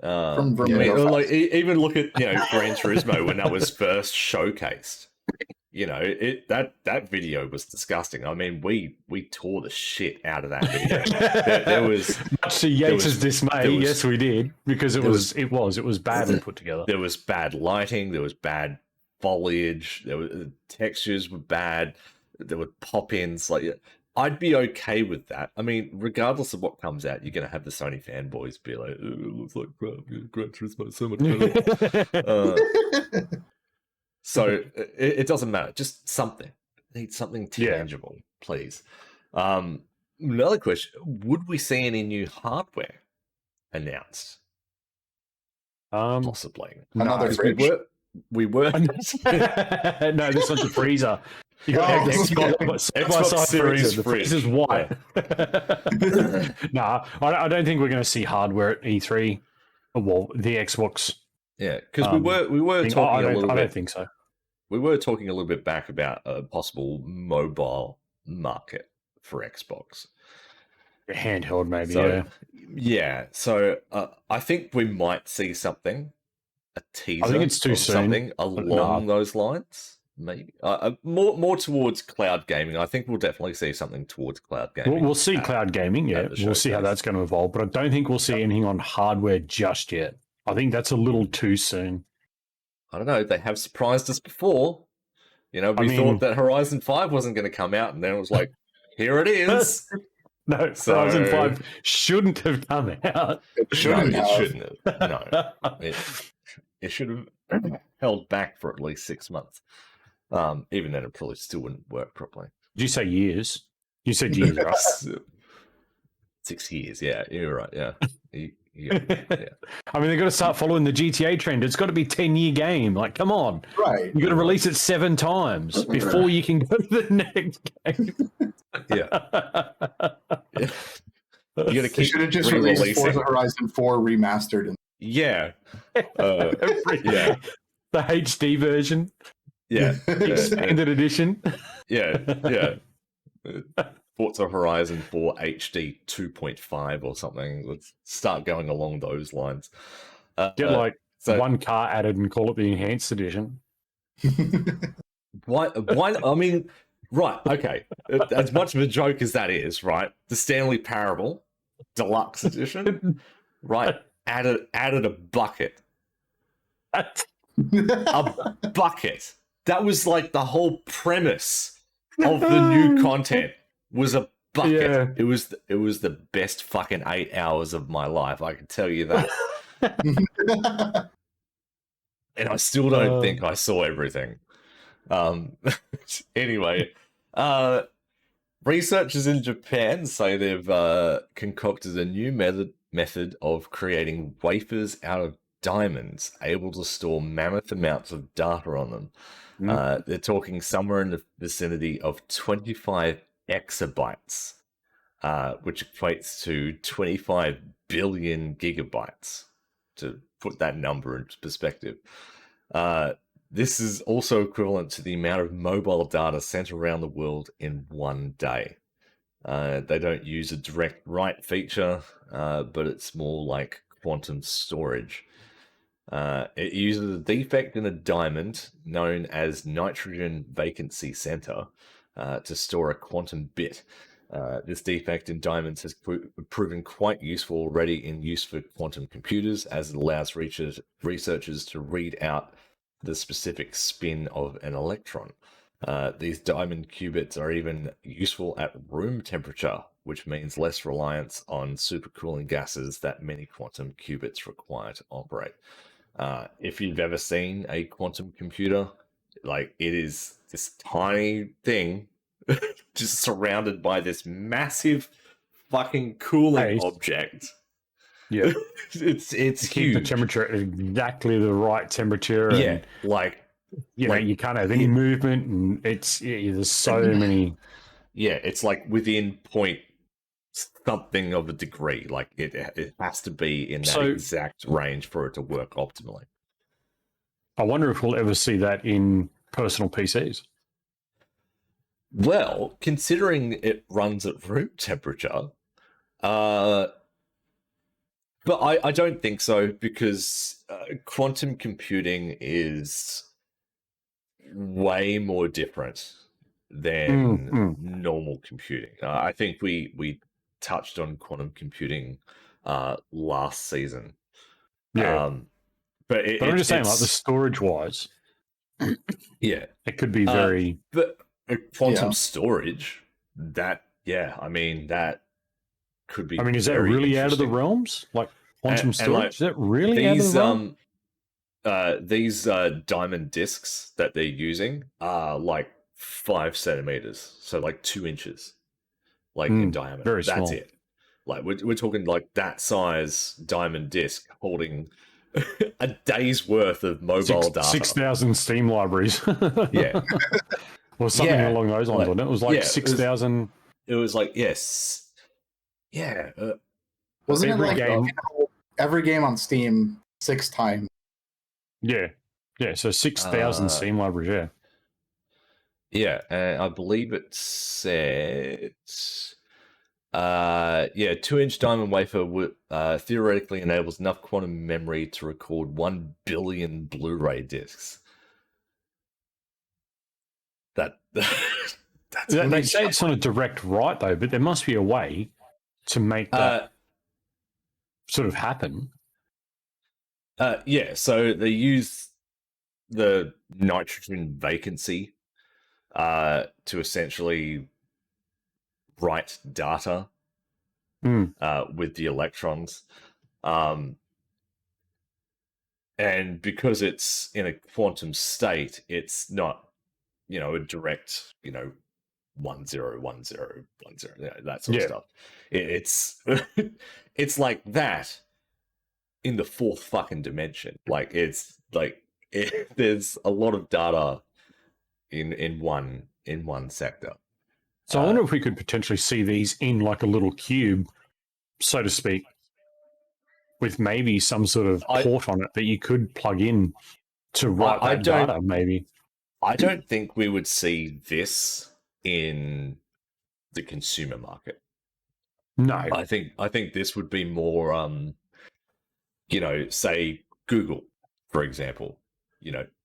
Even look at Gran Turismo when that was first showcased. That video was disgusting. I mean, we tore the shit out of that video. there was much to Yates' dismay. Yes, we did, because it was badly put together. There was bad lighting. There was bad foliage. The textures were bad. There were pop-ins. I'd be okay with that. I mean, regardless of what comes out, you're going to have the Sony fanboys be like, "Oh, it looks like crap. Gran Turismo is so much better." So it doesn't matter. Just something. I need something tangible, please. Another question: would we see any new hardware announced? Possibly. Another fridge. We were. No, this one's a freezer. You got Xbox Series fridge. This is white. No, I don't think we're going to see hardware at E3. Well, the Xbox. Yeah, because we were talking a little bit. I don't think so. we were talking a little bit back about a possible mobile market for Xbox. Handheld, maybe. So, so I think we might see something, a teaser I think it's too of soon. something along those lines. Maybe more towards cloud gaming. I think we'll definitely see something towards cloud gaming. We'll see cloud gaming, yeah. We'll see how that's going to evolve, but I don't think we'll see anything on hardware just yet. I think that's a little too soon. I don't know. They have surprised us before. You know, we thought that Horizon 5 wasn't going to come out, and then it was like, here it is. No, Horizon 5 shouldn't have come out. It shouldn't have. No. It should have held back for at least 6 months. Even then, it probably still wouldn't work properly. Did you say years? You said years, right? 6 years, yeah. You're right, yeah. Yeah. I mean, they've got to start following the GTA trend. It's got to be a 10-year game. Like, come on. Right. You've got to release it 7 times before you can go to the next game. Yeah. You got to keep should have just released Forza Horizon 4 remastered. Yeah. The HD version. Yeah. Expanded edition. Yeah. Forza Horizon 4 HD 2.5 or something. Let's start going along those lines. Get one car added and call it the enhanced edition. Why? I mean, right? Okay. As much of a joke as that is, right? The Stanley Parable Deluxe Edition, right? Added a bucket. A bucket. That was like the whole premise of the new content. Was a bucket. Yeah. It was the best fucking 8 hours of my life. I can tell you that. And I still don't think I saw everything. Anyway, researchers in Japan say they've concocted a new method of creating wafers out of diamonds, able to store mammoth amounts of data on them. They're talking somewhere in the vicinity of 25 exabytes, which equates to 25 billion gigabytes, to put that number into perspective. This is also equivalent to the amount of mobile data sent around the world in one day. They don't use a direct write feature, but it's more like quantum storage. It uses a defect in a diamond known as nitrogen vacancy center to store a quantum bit. This defect in diamonds has proven quite useful already in use for quantum computers, as it allows researchers to read out the specific spin of an electron. These diamond qubits are even useful at room temperature, which means less reliance on supercooling gases that many quantum qubits require to operate. If you've ever seen a quantum computer, like, it is this tiny thing just surrounded by this massive fucking cooling object. Yeah. it's huge. Keep the temperature at exactly the right temperature. Yeah, and, you know, you can't have any movement, and there's so many. Yeah, it's like within point something of a degree. Like, it has to be in that exact range for it to work optimally. I wonder if we'll ever see that in personal PCs. Well, considering it runs at room temperature, but I don't think so, because quantum computing is way more different than normal computing. I think we touched on quantum computing last season. Yeah. But I'm just saying, like, the storage wise, yeah, it could be very. But quantum storage, that could be. I mean, is that really out of the realms? Like, quantum storage, is that really out of the realm? These diamond discs that they're using are like 5 centimeters, so like 2 inches, like in diameter. Very small. That's it. Like, we're talking like that size diamond disc holding a day's worth of mobile data. 6,000 Steam libraries. Yeah. Or something along those lines, wasn't it? It was like 6,000. It was like, yes. Yeah. Wasn't it like every game on Steam 6 times? Yeah. Yeah, so 6,000 Steam libraries, yeah. Yeah, and I believe it said, 2-inch diamond wafer theoretically enables enough quantum memory to record 1 billion Blu-ray discs. That's They say it's not a direct right though, but there must be a way to make that sort of happen. So they use the nitrogen vacancy to essentially write data with the electrons. And because it's in a quantum state, it's not, a direct, 101010, that sort of stuff. It's it's like that in the fourth fucking dimension. Like there's a lot of data in one sector. So I wonder if we could potentially see these in like a little cube, so to speak, with maybe some sort of port on it that you could plug in to write that data, maybe. I don't think we would see this in the consumer market. No. I think this would be more say Google, for example.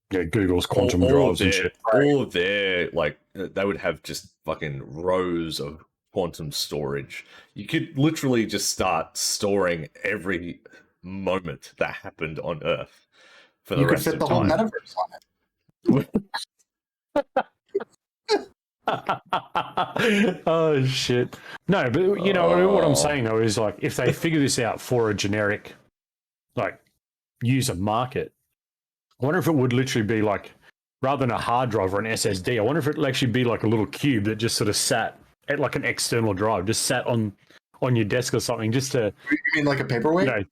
Google's quantum drives and shit. All of their, like, they would have just fucking rows of quantum storage. You could literally just start storing every moment that happened on Earth for the rest of time. You could fit the whole metaverse on it. Oh, shit. No, but, what I'm saying, though, is, like, if they figure this out for a generic, like, user market, I wonder if it would literally be like, rather than a hard drive or an SSD, I wonder if it would actually be like a little cube that just sort of sat at like an external drive, just sat on your desk or something, just to... You mean like a paperweight?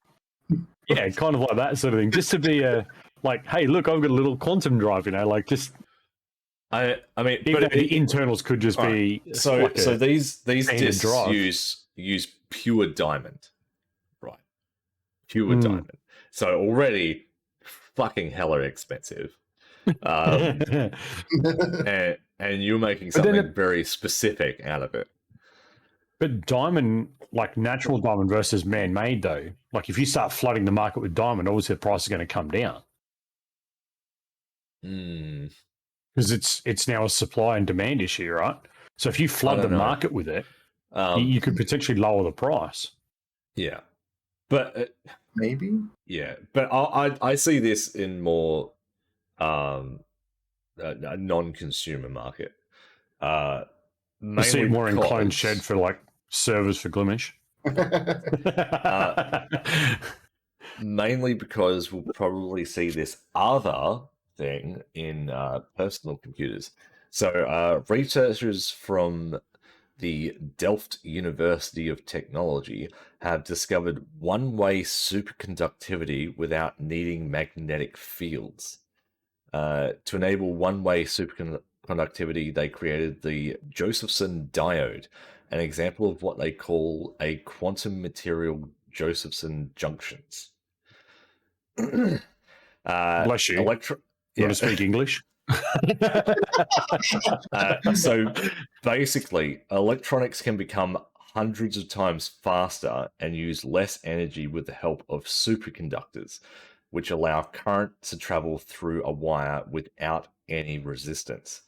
Yeah, kind of like that sort of thing, just to be like, hey, look, I've got a little quantum drive, like just... I mean, but the internals could just be... So these discs use pure diamond, right? Pure diamond. So already... fucking hella expensive, and you're making something very specific out of it. But diamond, like natural diamond versus man-made, though, like if you start flooding the market with diamond, obviously the price is going to come down because it's now a supply and demand issue, right? So if you flood the market with it, you could potentially lower the price. Yeah, but maybe. Yeah, but I see this in more a non-consumer market. I see it more in Clone Shed for like servers for Glimesh. Mainly because we'll probably see this other thing in personal computers. So researchers from the Delft University of Technology have discovered one-way superconductivity without needing magnetic fields. To enable one-way superconductivity, they created the Josephson diode, an example of what they call a quantum material Josephson junctions. Bless you. You want to speak English? So basically, electronics can become hundreds of times faster and use less energy with the help of superconductors, which allow current to travel through a wire without any resistance.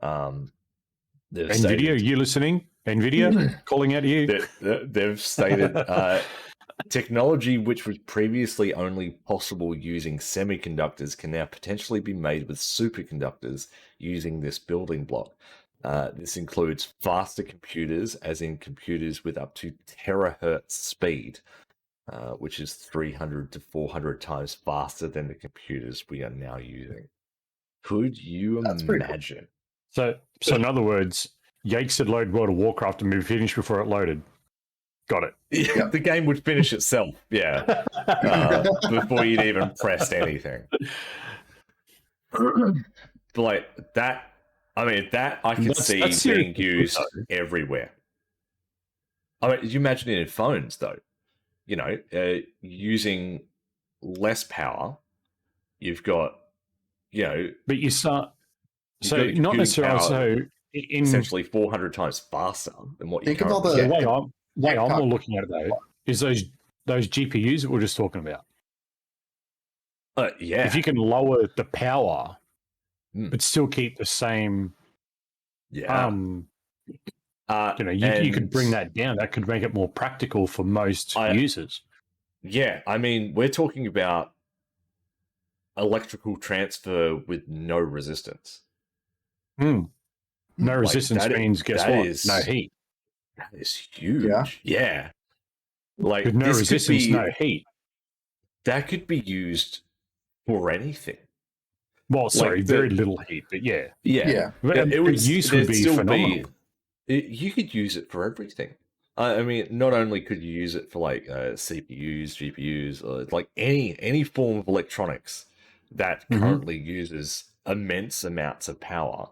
NVIDIA, you listening? NVIDIA calling out to you? They've stated technology which was previously only possible using semiconductors can now potentially be made with superconductors using this building block. This includes faster computers, as in computers with up to terahertz speed, which is 300 to 400 times faster than the computers we are now using. Could you imagine? Cool. So in other words, Yates had loaded World of Warcraft and we finished before it loaded. Got it. Yeah, the game would finish itself, before you'd even pressed anything. But like that, that I could see being used everywhere. You imagine it in phones, though. Using less power, you've got, But you start So got the not computing necessarily. power So in essentially 400 times faster than what you Think of all currently the- get. way I'm more looking at it though is those GPUs that we're just talking about. Yeah. If you can lower the power, Mm. but still keep the same, Yeah. you could bring that down. That could make it more practical for most users. Yeah, I mean, we're talking about electrical transfer with no resistance. No resistance means, guess what? No heat. That is huge. Yeah. Like, With no resistance, no heat. That could be used for anything. Well, sorry, very little heat, but yeah. Yeah. It would, use would be phenomenal. You could use it for everything. I mean, not only could you use it for like CPUs, GPUs, or like any form of electronics that currently uses immense amounts of power,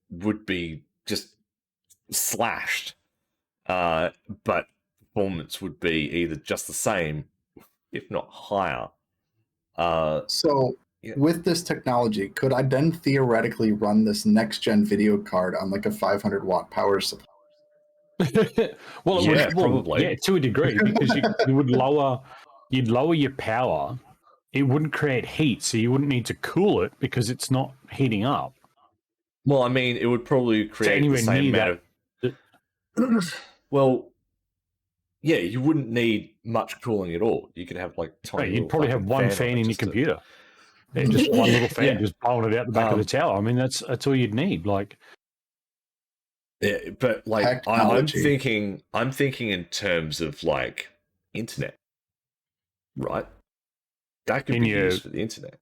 would be just slashed. But performance would be either just the same, if not higher. So with this technology, could I then theoretically run this next gen video card on like a 500 watt power supply? Well, it would, probably. Yeah, to a degree, because you would you'd lower your power. It wouldn't create heat, so you wouldn't need to cool it because it's not heating up. Well, I mean, it would probably create the same amount of. Well, yeah, you wouldn't need much cooling at all. You could have like tiny. You'd probably have one fan in your computer. Yeah, just one little fan, just blowing it out the back of the tower. I mean, that's all you'd need. Like, yeah, but like I'm thinking in terms of like internet, right? That could be used for the internet.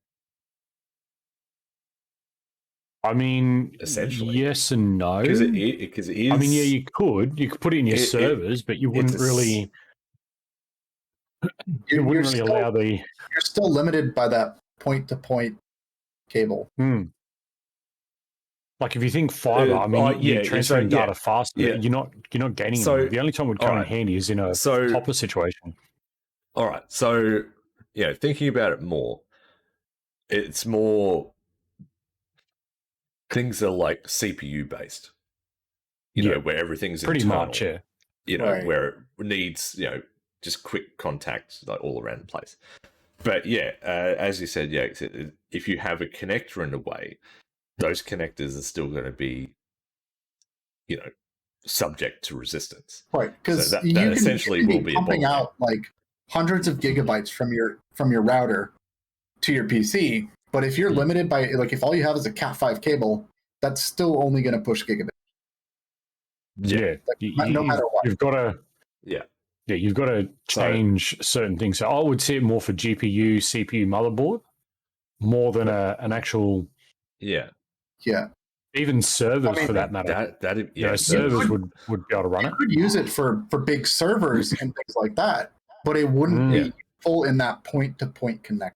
I mean, essentially, yes and no. Because it is. I mean, yeah, you could put it in your servers, but you wouldn't really. You wouldn't really allow the. You're still limited by that point-to-point cable. Like if you think fiber, I mean, you're transferring data faster. Yeah. You're not gaining. The only time it would come in handy is in a copper situation. All right, so thinking about it more, it's more things are like CPU based. You know, where everything's pretty internal, much, yeah. You know, where it needs just quick contact like all around the place. But yeah, as you said, if you have a connector in a way, those connectors are still going to be, subject to resistance. Right, because that essentially will be pumping out like hundreds of gigabytes from your router to your PC. But if you're limited by like if all you have is a Cat5 cable, that's still only going to push gigabit. Yeah, no matter what. You've got to. Yeah, you've got to change certain things. So I would see it more for GPU, CPU, motherboard, more than an actual. Yeah. Even servers, for that matter. Servers would be able to run it. You could use it for big servers and things like that, but it wouldn't be full in that point-to-point connection.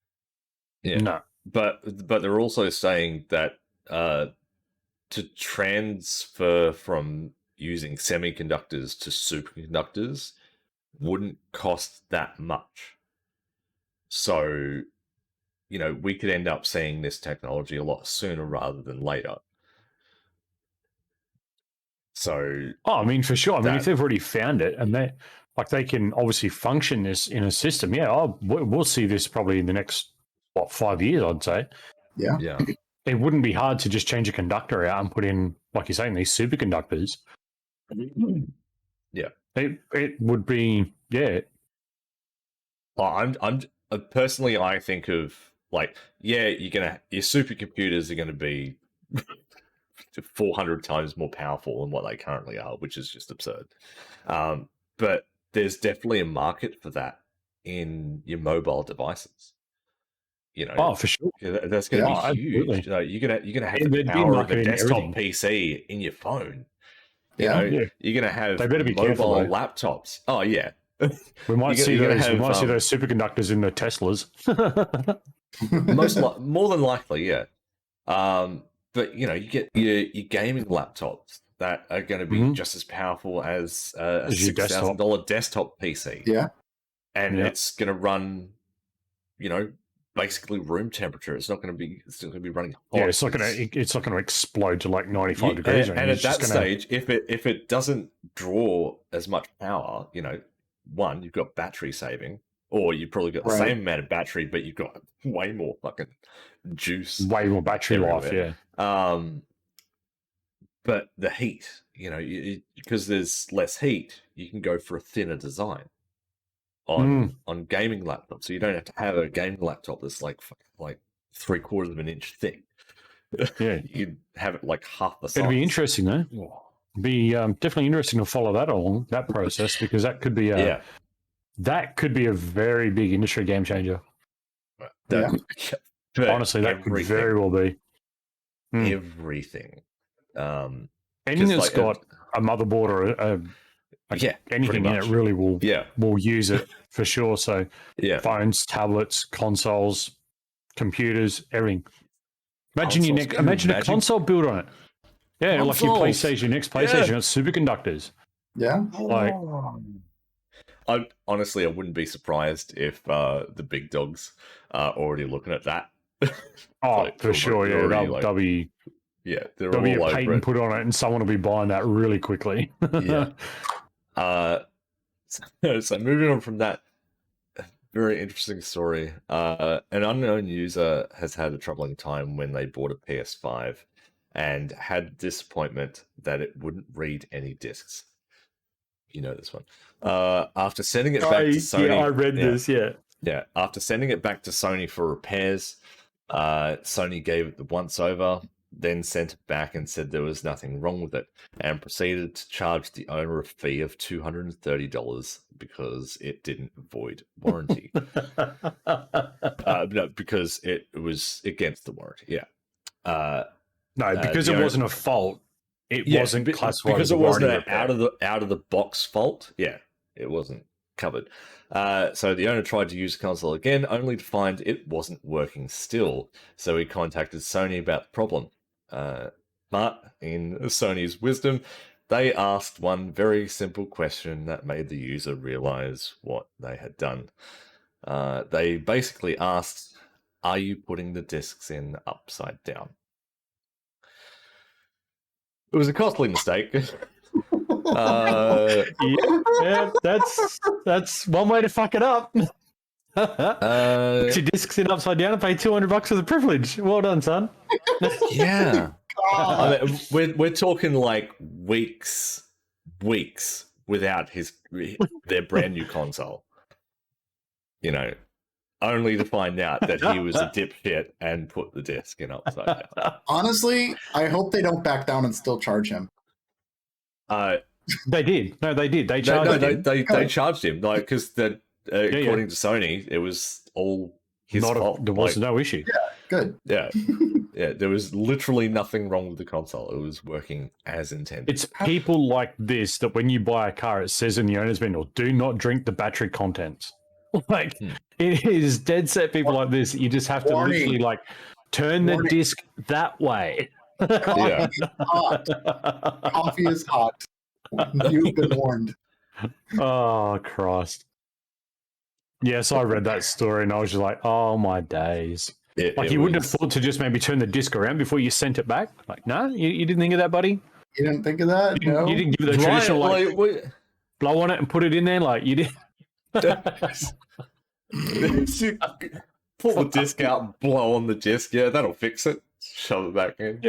Yeah, no. But they're also saying that to transfer from using semiconductors to superconductors wouldn't cost that much. So, we could end up seeing this technology a lot sooner rather than later. So, I mean, for sure. I mean, if they've already found it and they can obviously function this in a system, we'll see this probably in the next 5 years, I'd say. Yeah. It wouldn't be hard to just change a conductor out and put in, like you're saying, these superconductors. Yeah, it would be I'm personally, I think of like your supercomputers are gonna be 400 times more powerful than what they currently are, which is just absurd. But there's definitely a market for that in your mobile devices. For sure. That's going to be huge. Absolutely. You're gonna have the power of a desktop PC in your phone. You're going to have they better be mobile careful, laptops. Oh yeah, we might see those. We might see those superconductors in the Teslas. More than likely, yeah. But you get your gaming laptops that are going to be just as powerful as a $6,000 desktop PC. Yeah, and it's going to run, basically room temperature. It's not going to be. It's still going to be running hot. Yeah, it's not going to explode to like 95 degrees. And at that stage, if it doesn't draw as much power, one, you've got battery saving, or you've probably got the same amount of battery, but you've got way more fucking juice, way more battery life. Yeah. But the heat, because there's less heat, you can go for a thinner design on gaming laptops. So you don't have to have a gaming laptop that's like 3/4 of an inch thick. Yeah, you'd have it like half the size. It'd be interesting, though. It'd be definitely interesting to follow that process, because that could be a very big industry game changer. Honestly, that could very well be everything. Anything that's got a motherboard or anything in it really will use it for sure. So phones, tablets, consoles, computers, everything. Imagine a console built on it. Yeah, consoles. Like your next PlayStation got superconductors. Yeah. Like, I wouldn't be surprised if the big dogs are already looking at that. For sure, yeah. They'll be there'll be a patent put on it, and someone will be buying that really quickly. So moving on from that, very interesting story. An unknown user has had a troubling time when they bought a PS5 and had disappointment that it wouldn't read any discs. You know this one. After sending it back to Sony. Yeah, I read this, Yeah, after sending it back to Sony for repairs, Sony gave it the once over, then sent it back and said there was nothing wrong with it, and proceeded to charge the owner a fee of $230 because it didn't void warranty. No, because it was against the warranty. Yeah. No, because it wasn't a fault. It wasn't classified because as a it wasn't warranty out of the box fault. Yeah, it wasn't covered. So the owner tried to use the console again, only to find it wasn't working still. So he contacted Sony about the problem. But in Sony's wisdom, they asked one very simple question that made the user realize what they had done. They basically asked, "Are you putting the discs in upside down?" It was a costly mistake. That's one way to fuck it up. Put your discs in upside down and pay $200 for the privilege. Well done, son. Yeah. We're talking like weeks without their brand new console. Only to find out that he was a dipshit and put the disc in upside down. Honestly, I hope they don't back down and still charge him. They did. No, they did. They charged him. They charged him, because according to Sony, it was all his fault. There was no issue. Yeah, good. Yeah. Yeah, there was literally nothing wrong with the console. It was working as intended. It's people like this that when you buy a car, it says in the owner's manual, do not drink the battery contents. It is dead set people like this. You just have to literally turn the disc that way. Coffee is hot. Coffee is hot. You've been warned. Oh, Christ. Yes, I read that story and I was just like, oh, my days. You wouldn't have thought to just maybe turn the disc around before you sent it back? No, you didn't think of that, buddy? You didn't think of that? No. You didn't give it the traditional, blow on it and put it in there you did? Pull the disc out and blow on the disc. Yeah, that'll fix it. Shove it back in.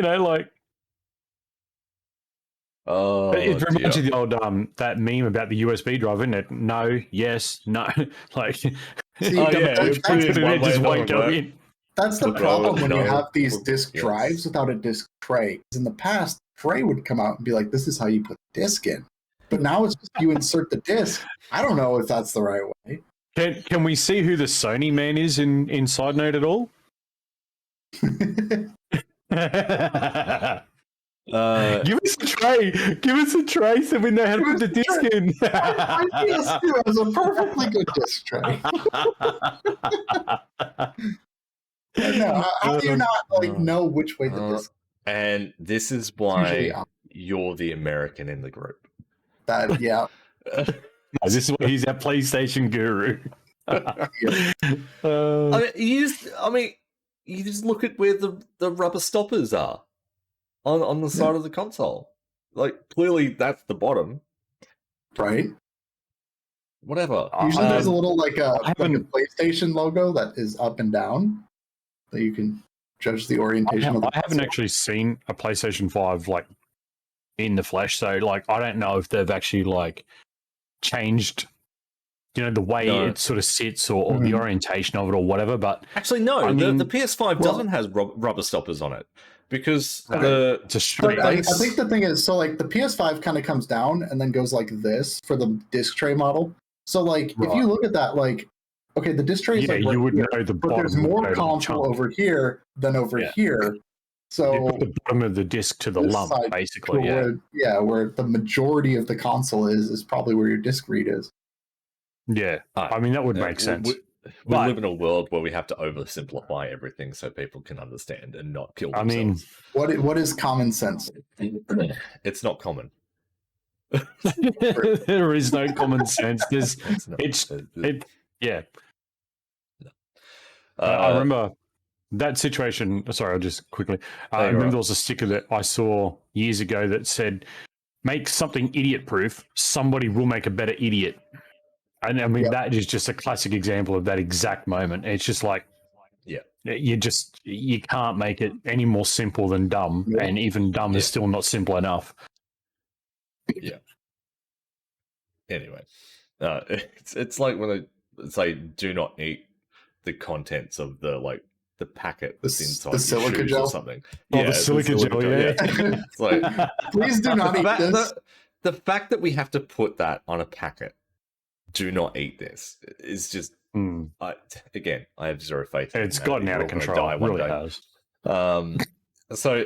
Oh, it reminds you of the old that meme about the USB drive, isn't it? No, yes, no. See, just wait till in. That's the problem when you have these disk drives without a disk tray. Because in the past, tray would come out and be like, "This is how you put the disk in." But now it's just you insert the disk. I don't know if that's the right way. Can we see who the Sony man is in Side Note at all? Give us a tray. Give us a tray so we know how to put the disc in. My PS2 has a perfectly good disc tray. No, how do you not know which way the disc? And this is why you're the American in the group. That this is why he's our PlayStation guru. I mean, you just look at where the rubber stoppers are on the side of the console. Like, clearly that's the bottom. Right. Whatever. Usually there's a little like a PlayStation logo that is up and down that you can judge the orientation of the I haven't actually seen a PlayStation 5 like in the flesh, so like I don't know if they've actually like changed, the way it sort of sits or the orientation of it or whatever. But actually, no, I mean, the PS5 doesn't have rubber stoppers on it because it's a straight. I think the thing is, so like the PS5 kind of comes down and then goes like this for the disc tray model. So like if you look at that, like okay, the disc tray is like you would know the but bottom. There's more console over here than over here. So you put the bottom of the disc to the lump, basically. Where the majority of the console is probably where your disc read is. Yeah, I mean that would make sense. We live in a world where we have to oversimplify everything so people can understand and not kill themselves. I mean, what is common sense? It's not common. There is no common sense. I remember that situation. Sorry, I'll just quickly. I remember there was a sticker that I saw years ago that said, "Make something idiot-proof. Somebody will make a better idiot." And I mean, that is just a classic example of that exact moment. It's just like, you can't make it any more simple than dumb, and even dumb is still not simple enough. Yeah. Anyway, it's like when they say do not eat the contents of the packet that's inside the silica shoes gel or something. The silica gel. It's like, please do not eat this. The fact that we have to put that on a packet, do not eat this, is just. I have zero faith. It's gotten out of control. It really has. So,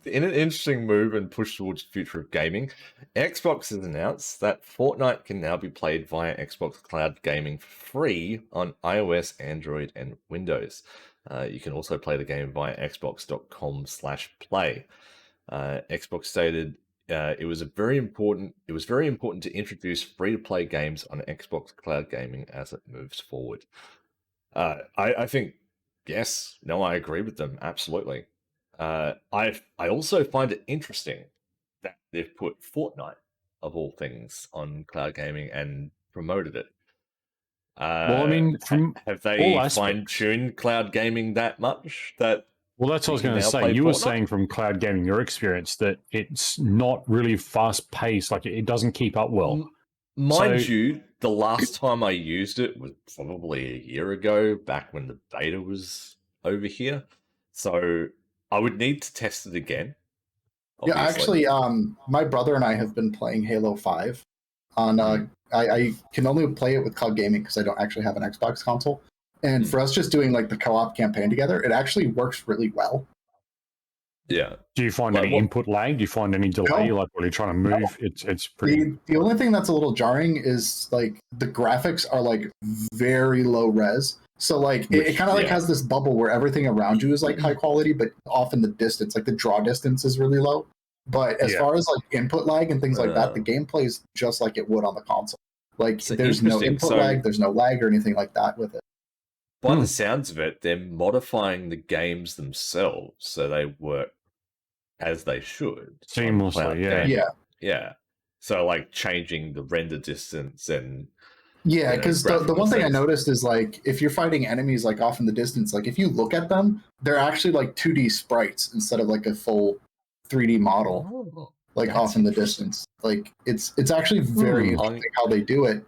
in an interesting move and push towards the future of gaming, Xbox has announced that Fortnite can now be played via Xbox Cloud Gaming for free on iOS, Android, and Windows. You can also play the game via xbox.com/play. Xbox stated it was very important to introduce free-to-play games on Xbox Cloud Gaming as it moves forward. I think yes, no, I agree with them absolutely. I also find it interesting that they've put Fortnite, of all things, on cloud gaming and promoted it. Well, I mean, have they fine-tuned cloud gaming that much? Well, that's what I was going to say. You were saying from cloud gaming, your experience, that it's not really fast-paced. Like, it doesn't keep up well. Mind you, the last time I used it was probably a year ago, back when the beta was over here. So I would need to test it again. Obviously. Yeah, actually, my brother and I have been playing Halo 5 on. I can only play it with cloud gaming because I don't actually have an Xbox console. And for us just doing like the co-op campaign together, it actually works really well. Yeah. Do you find any input lag? Do you find any delay? Like when you're trying to move, it's pretty. The only thing that's a little jarring is like the graphics are like very low res. So like it kind of like has this bubble where everything around you is like high quality, but off in the distance, like the draw distance is really low. But as far as like input lag and things like that, the game plays just like it would on the console. Like there's no input lag, there's no lag or anything like that with it. By the sounds of it, they're modifying the games themselves so they work as they should. Seamlessly, yeah. So like changing the render distance and because the one thing I noticed is like if you're fighting enemies like off in the distance, like if you look at them, they're actually like 2D sprites instead of like a full 3D model, off in the distance. Like it's actually very interesting how they do it.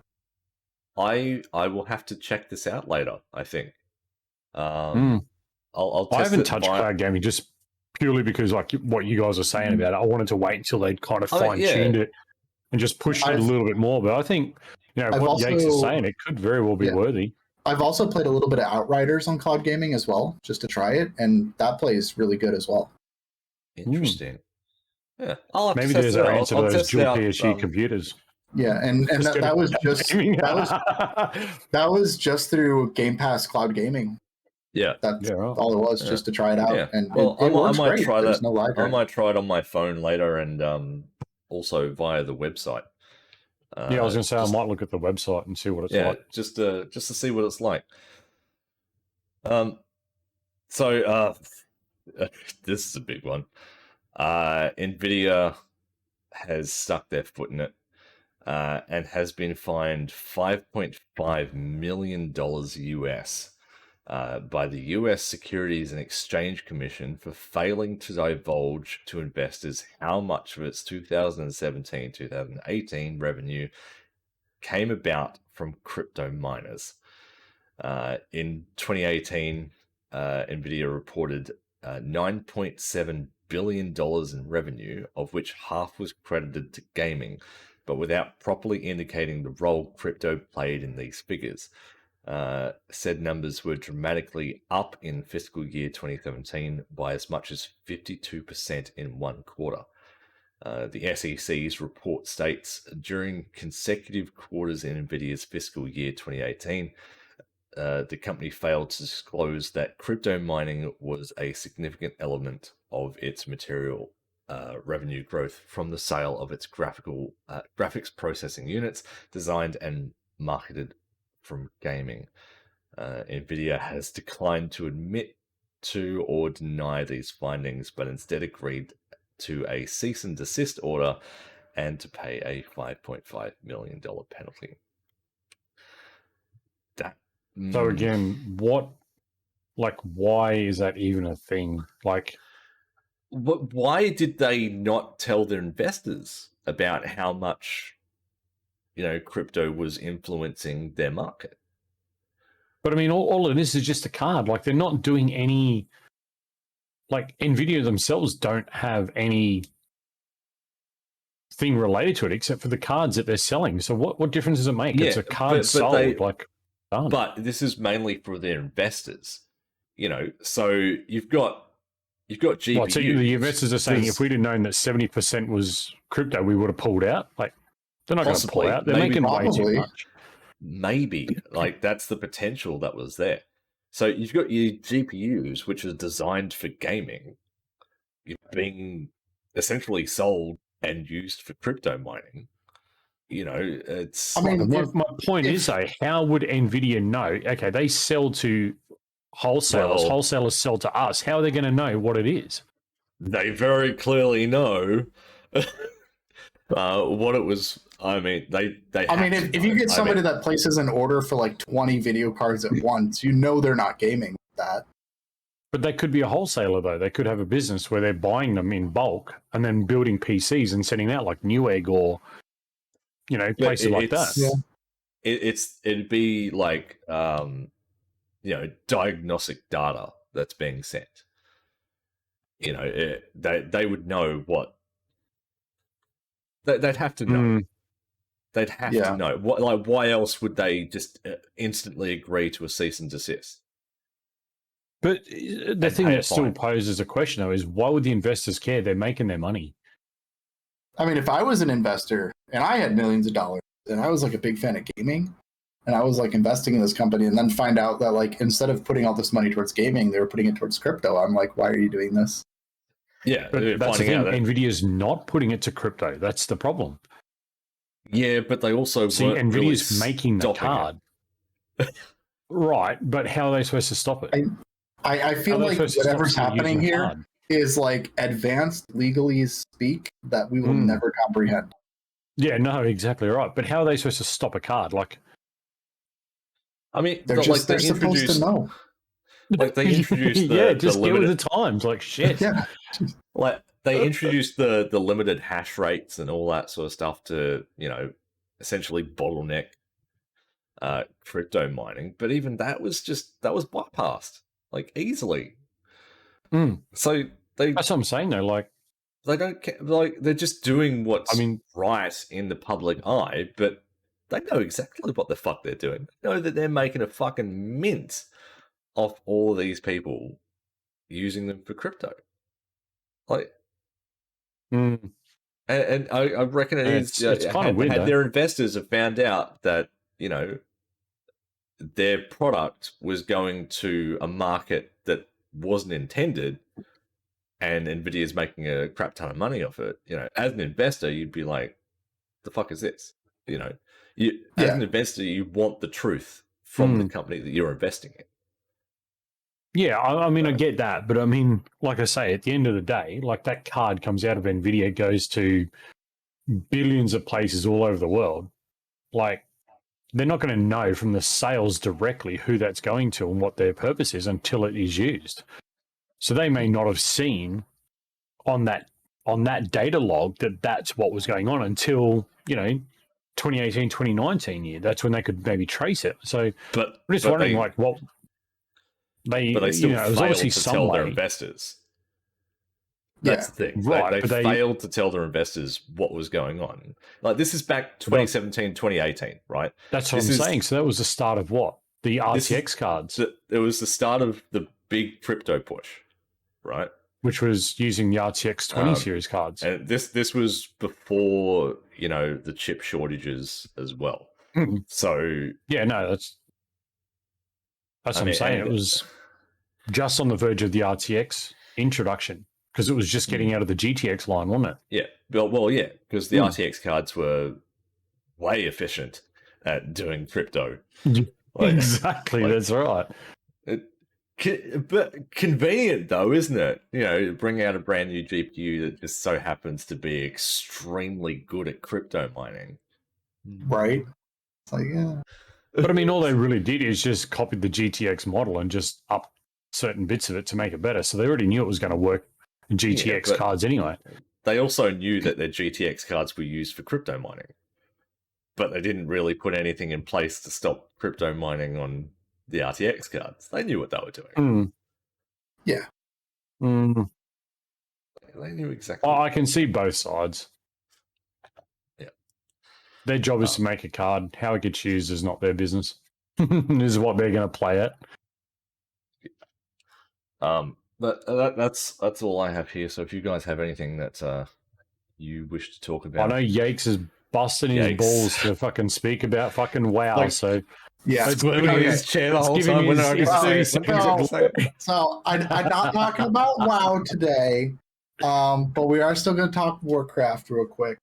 I will have to check this out later, I think. I'll test I haven't touched cloud gaming just purely because like what you guys are saying about it. I wanted to wait until they'd kind of fine-tuned it and just pushed it a little bit more. But I think, what Yates is saying, it could very well be worthy. I've also played a little bit of Outriders on cloud gaming as well, just to try it, and that plays really good as well. Interesting. Yeah, maybe there's our answer to those dual PSG computers. Yeah, and that was just that was just through Game Pass Cloud Gaming. Yeah, that's all it was, just to try it out. Yeah. And I might great. try There's that. No lag. I might try it on my phone later, and also via the website. I was going to say I might look at the website and see what it's like. just to see what it's like. So this is a big one. Nvidia has stuck their foot in it and has been fined $5.5 million US by the US Securities and Exchange Commission for failing to divulge to investors how much of its 2017-2018 revenue came about from crypto miners. In 2018, Nvidia reported $9.7 billion in revenue, of which half was credited to gaming, but without properly indicating the role crypto played in these figures. Said numbers were dramatically up in fiscal year 2017 by as much as 52% in one quarter. The SEC's report states during consecutive quarters in Nvidia's fiscal year 2018, the company failed to disclose that crypto mining was a significant element of its material revenue growth from the sale of its graphics processing units designed and marketed from gaming. Nvidia has declined to admit to or deny these findings, but instead agreed to a cease and desist order and to pay a $5.5 million penalty. So again, why is that even a thing? But why did they not tell their investors about how much, crypto was influencing their market? But I mean, all of this is just a card. They're not doing any. Nvidia themselves don't have any thing related to it except for the cards that they're selling. So what difference does it make? It's a card sold. But this is mainly for their investors. So you've got GPUs. Well, so the investors are saying if we'd have known that 70% was crypto, we would have pulled out. They're not going to pull out. They're making way too much. Maybe that's the potential that was there. So you've got your GPUs, which are designed for gaming, being essentially sold and used for crypto mining. It's. I mean, my point is though, how would Nvidia know? Okay, they sell to wholesalers. Wholesalers sell to us. How are they going to know what it is? They very clearly know what it was. I mean, they. If you get somebody that places an order for 20 video cards at once, they're not gaming with that. But they could be a wholesaler though. They could have a business where they're buying them in bulk and then building PCs and sending out like Newegg or places like that. Yeah. It'd be like diagnostic data that's being sent. They would know what they'd have to know. They'd have to know what. Why else would they just instantly agree to a cease and desist? But the thing that still poses a question though is why would the investors care? They're making their money. I mean, if I was an investor and I had millions of dollars and I was a big fan of gaming and I was investing in this company and then find out that instead of putting all this money towards gaming, they were putting it towards crypto. I'm like, why are you doing this? Yeah, but that's the thing. Nvidia's not putting it to crypto. That's the problem. Yeah, but they also Nvidia's really making the card. Right, but how are they supposed to stop it? I feel like whatever's happening here is advanced legalese speak that we will never comprehend. Yeah, no, exactly right. But how are they supposed to stop a card? I mean, they're supposed to know. They introduced just get with the times. Shit. Yeah. They introduced the limited hash rates and all that sort of stuff to essentially bottleneck crypto mining. But even that was bypassed easily. So that's what I'm saying though. They don't care. They're just doing what's right in the public eye, but they know exactly what the fuck they're doing. They know that they're making a fucking mint off all of these people using them for crypto. And I reckon it's kind of weird. Had their investors have found out that their product was going to a market that wasn't intended, and Nvidia is making a crap ton of money off it. As an investor, you'd be like, "The fuck is this?" You know, you as an investor, you want the truth from the company that you're investing in. Yeah, I mean, I get that, but I mean, like I say, at the end of the day, like that card comes out of NVIDIA, goes to billions of places all over the world. Like, they're not going to know from the sales directly who that's going to and what their purpose is until it is used. So they may not have seen on that data log that that's what was going on until, 2018, 2019 year. That's when they could maybe trace it. So But I'm just wondering, what they still it was failed obviously to some tell way. their investors. That's the thing. Right, they failed to tell their investors what was going on. Like, this is back 2017, 2018, right? That's what I'm saying. So that was the start of what? The RTX cards. It was the start of the big crypto push, right? Which was using the RTX 20 series cards. And this was before, the chip shortages as well. So yeah, no, that's what I'm saying. It was just on the verge of the RTX introduction because it was just getting out of the GTX line, wasn't it? Yeah. Well, yeah, because the RTX cards were way efficient at doing crypto. Exactly, that's right. But convenient, though, isn't it? Bring out a brand new GPU that just so happens to be extremely good at crypto mining. Right. It's like, yeah. But I mean, all they really did is just copied the GTX model and just up certain bits of it to make it better. So they already knew it was going to work in GTX cards anyway. They also knew that their GTX cards were used for crypto mining. But they didn't really put anything in place to stop crypto mining on the RTX cards. They knew what they were doing. Yeah. They knew exactly. I can see both sides. Yeah. Their job is to make a card. How it gets used is not their business. This is what they're going to play at. But that's all I have here. So if you guys have anything that you wish to talk about, I know Yakes is busting his balls to fucking speak about fucking WoW. So yeah, it's literally his chair the whole time. So I'm not talking about WoW today, but we are still going to talk Warcraft real quick.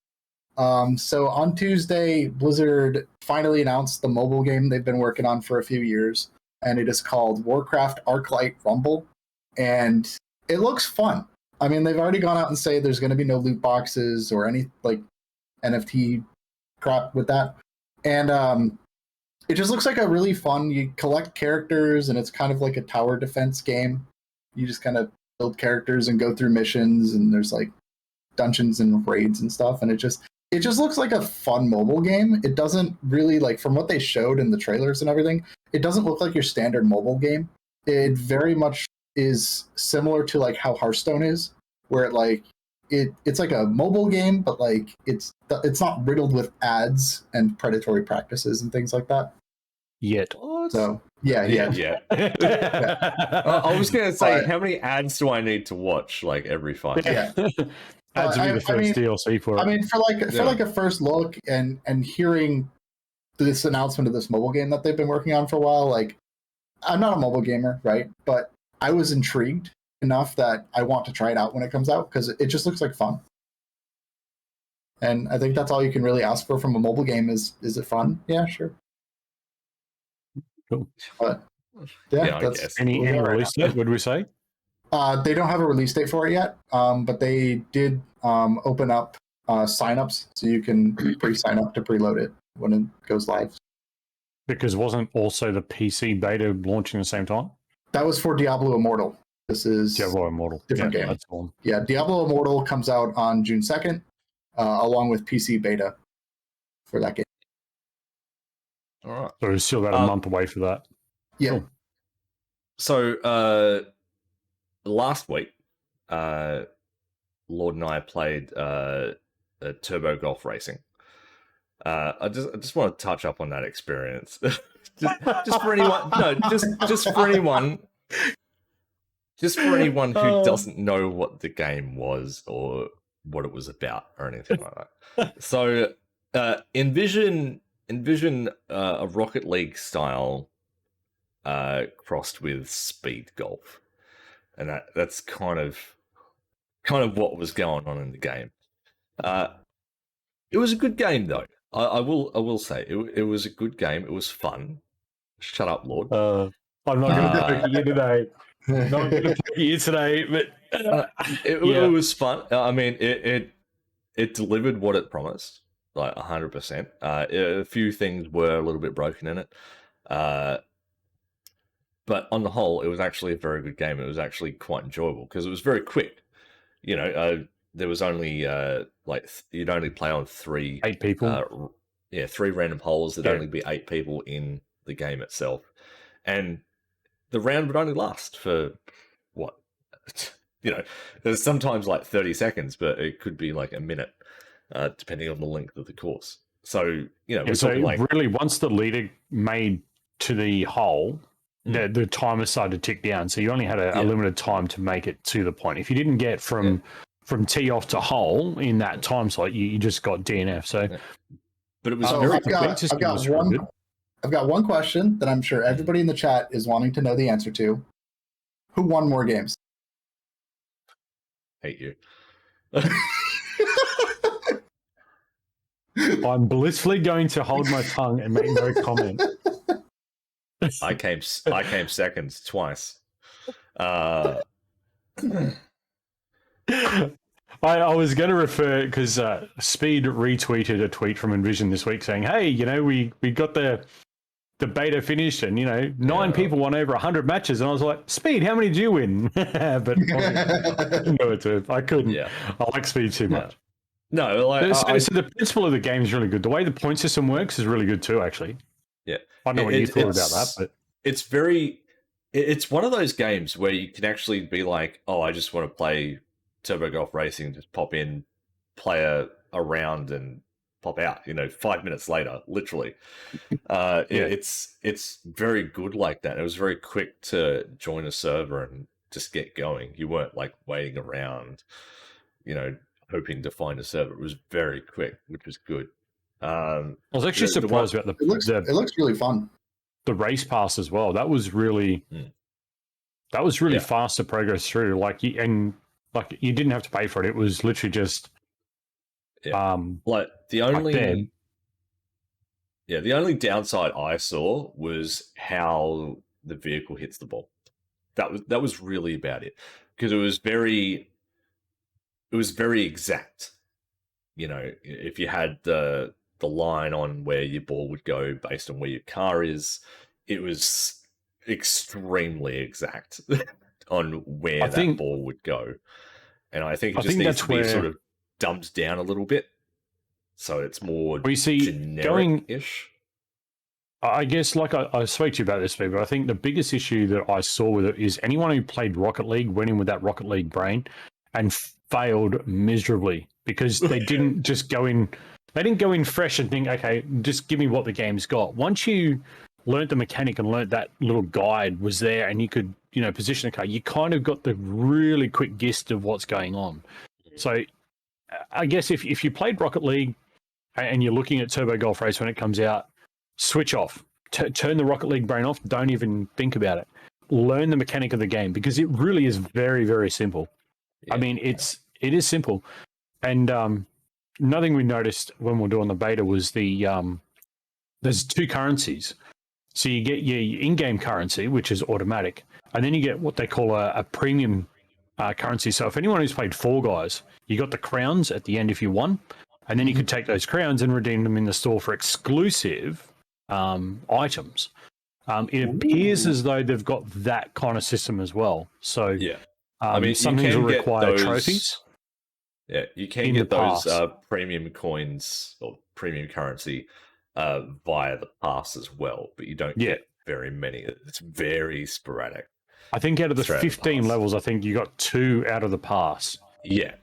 So on Tuesday, Blizzard finally announced the mobile game they've been working on for a few years, and it is called Warcraft Arclight Rumble, and it looks fun. I mean, they've already gone out and say there's going to be no loot boxes or any like NFT crap with that, and it just looks like a really fun. You collect characters, and it's kind of like a tower defense game. You just kind of build characters and go through missions, and there's like dungeons and raids and stuff, and it just looks like a fun mobile game. It doesn't really, like, from what they showed in the trailers and everything, it doesn't look like your standard mobile game. It very much is similar to like how Hearthstone is, where it's like a mobile game, but like it's not riddled with ads and predatory practices and things like that. Yet. So yeah. I was gonna say, how many ads do I need to watch like every 5 minutes? Yeah. Ads would be the first DLC for it. I mean, for like a first look and hearing this announcement of this mobile game that they've been working on for a while, like, I'm not a mobile gamer, right? But I was intrigued enough that I want to try it out when it comes out because it just looks like fun. And I think that's all you can really ask for from a mobile game is it fun? Yeah, sure. Cool. But I guess. Any release date, would we say? They don't have a release date for it yet, but they did open up signups, so you can pre-sign up to preload it when it goes live. Because wasn't also the PC beta launching at the same time? That was for Diablo Immortal. This is Diablo Immortal. Different game. That's one. Yeah, Diablo Immortal comes out on June 2nd, along with PC beta for that game. All right. So we're still about a month away for that. Yeah. Cool. So last week, Lord and I played Turbo Golf Racing. I just want to touch up on that experience. just for anyone, just for anyone. Just for anyone who doesn't know what the game was or what it was about or anything like that. So envision a Rocket League style crossed with speed golf, and that's kind of what was going on in the game. It was a good game though. I will say it was a good game. It was fun. Shut up, Lord. I'm not going to poke you today. Not going to poke you today, but it was fun. I mean, it delivered what it promised, like 100%. A few things were a little bit broken in it, but on the whole, it was actually a very good game. It was actually quite enjoyable because it was very quick. You know, there was only you'd only play on 8 people. 3 random holes. There'd only be 8 people in the game itself, and the round would only last for what? There's sometimes like 30 seconds, but it could be like a minute, depending on the length of the course. So, we're so talking like really once the leader made to the hole, the timer started to tick down. So you only had a limited time to make it to the point. If you didn't get from tee off to hole in that time slot, you just got DNF. So, but it was I've got one question that I'm sure everybody in the chat is wanting to know the answer to. Who won more games? Hate you. I'm blissfully going to hold my tongue and make no comment. I came second twice. I was going to refer because Speed retweeted a tweet from Envision this week saying, "Hey, we got the beta finished, and 9 people won over 100 matches." And I was like, "Speed, how many did you win?" But I couldn't. Yeah. I like Speed too much. No, so the principle of the game is really good. The way the point system works is really good too, actually. Yeah, I don't know what you thought about that, but it's one of those games where you can actually be like, "Oh, I just want to play Turbo Golf Racing, just pop in, play a round, and pop out." 5 minutes later, literally. It's very good like that. It was very quick to join a server and just get going. You weren't like waiting around, hoping to find a server. It was very quick, which was good. I was actually surprised about it looks really fun. The race pass as well. That was really fast to progress through. You didn't have to pay for it. It was literally just the only downside I saw was how the vehicle hits the ball. That was really about it, because it was very exact. If you had the line on where your ball would go based on where your car is, it was extremely exact on where that ball would go. And I think it just needs to be sort of dumbed down a little bit, so it's more generic-ish. I guess, I spoke to you about this, but I think the biggest issue that I saw with it is anyone who played Rocket League went in with that Rocket League brain and failed miserably, because they didn't just go in. They didn't go in fresh and think, okay, just give me what the game's got. Once you learnt the mechanic and learnt that little guide was there, and you could, position a car, you kind of got the really quick gist of what's going on. So I guess if you played Rocket League and you're looking at Turbo Golf Race when it comes out, switch off, turn the Rocket League brain off. Don't even think about it. Learn the mechanic of the game, because it really is very, very simple. Yeah. I mean, it is simple. And another thing we noticed when we're doing the beta was there's 2 currencies. So you get your in-game currency, which is automatic, and then you get what they call a premium currency. So if anyone who's played Fall Guys, you got the crowns at the end if you won, and then you could take those crowns and redeem them in the store for exclusive items. It appears as though they've got that kind of system as well. So some things will require trophies. Yeah, you can get those premium coins or premium currency via the pass as well, but you don't get very many. It's very sporadic. I think out of the 15 levels, I think you got 2 out of the pass. Yeah.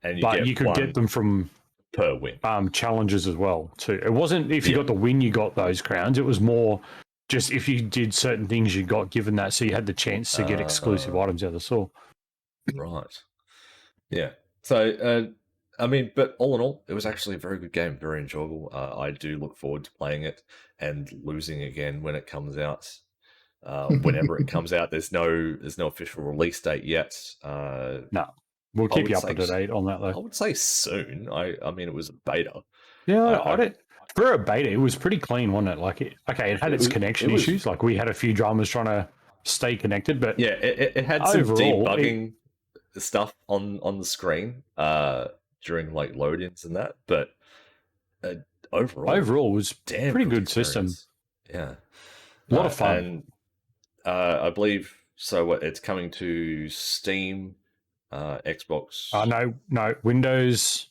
And you could get them from per win challenges as well too. It wasn't if you got the win, you got those crowns. It was more just if you did certain things, you got given that, so you had the chance to get exclusive items out of the store. Right. Yeah. So, but all in all, it was actually a very good game, very enjoyable. I do look forward to playing it and losing again when it comes out. Whenever it comes out, there's no official release date yet. No, we'll keep you up to date on that though. I would say soon. I mean, it was a beta, Yeah, I don't. For a beta, it was pretty clean, wasn't it? Like, it had its connection issues. Like, we had a few dramas trying to stay connected, but yeah, it had some overall, debugging stuff on the screen during like load-ins and that, but overall it was pretty good system. Yeah, a lot of fun. And I believe so. It's coming to Steam, Xbox. No, Windows.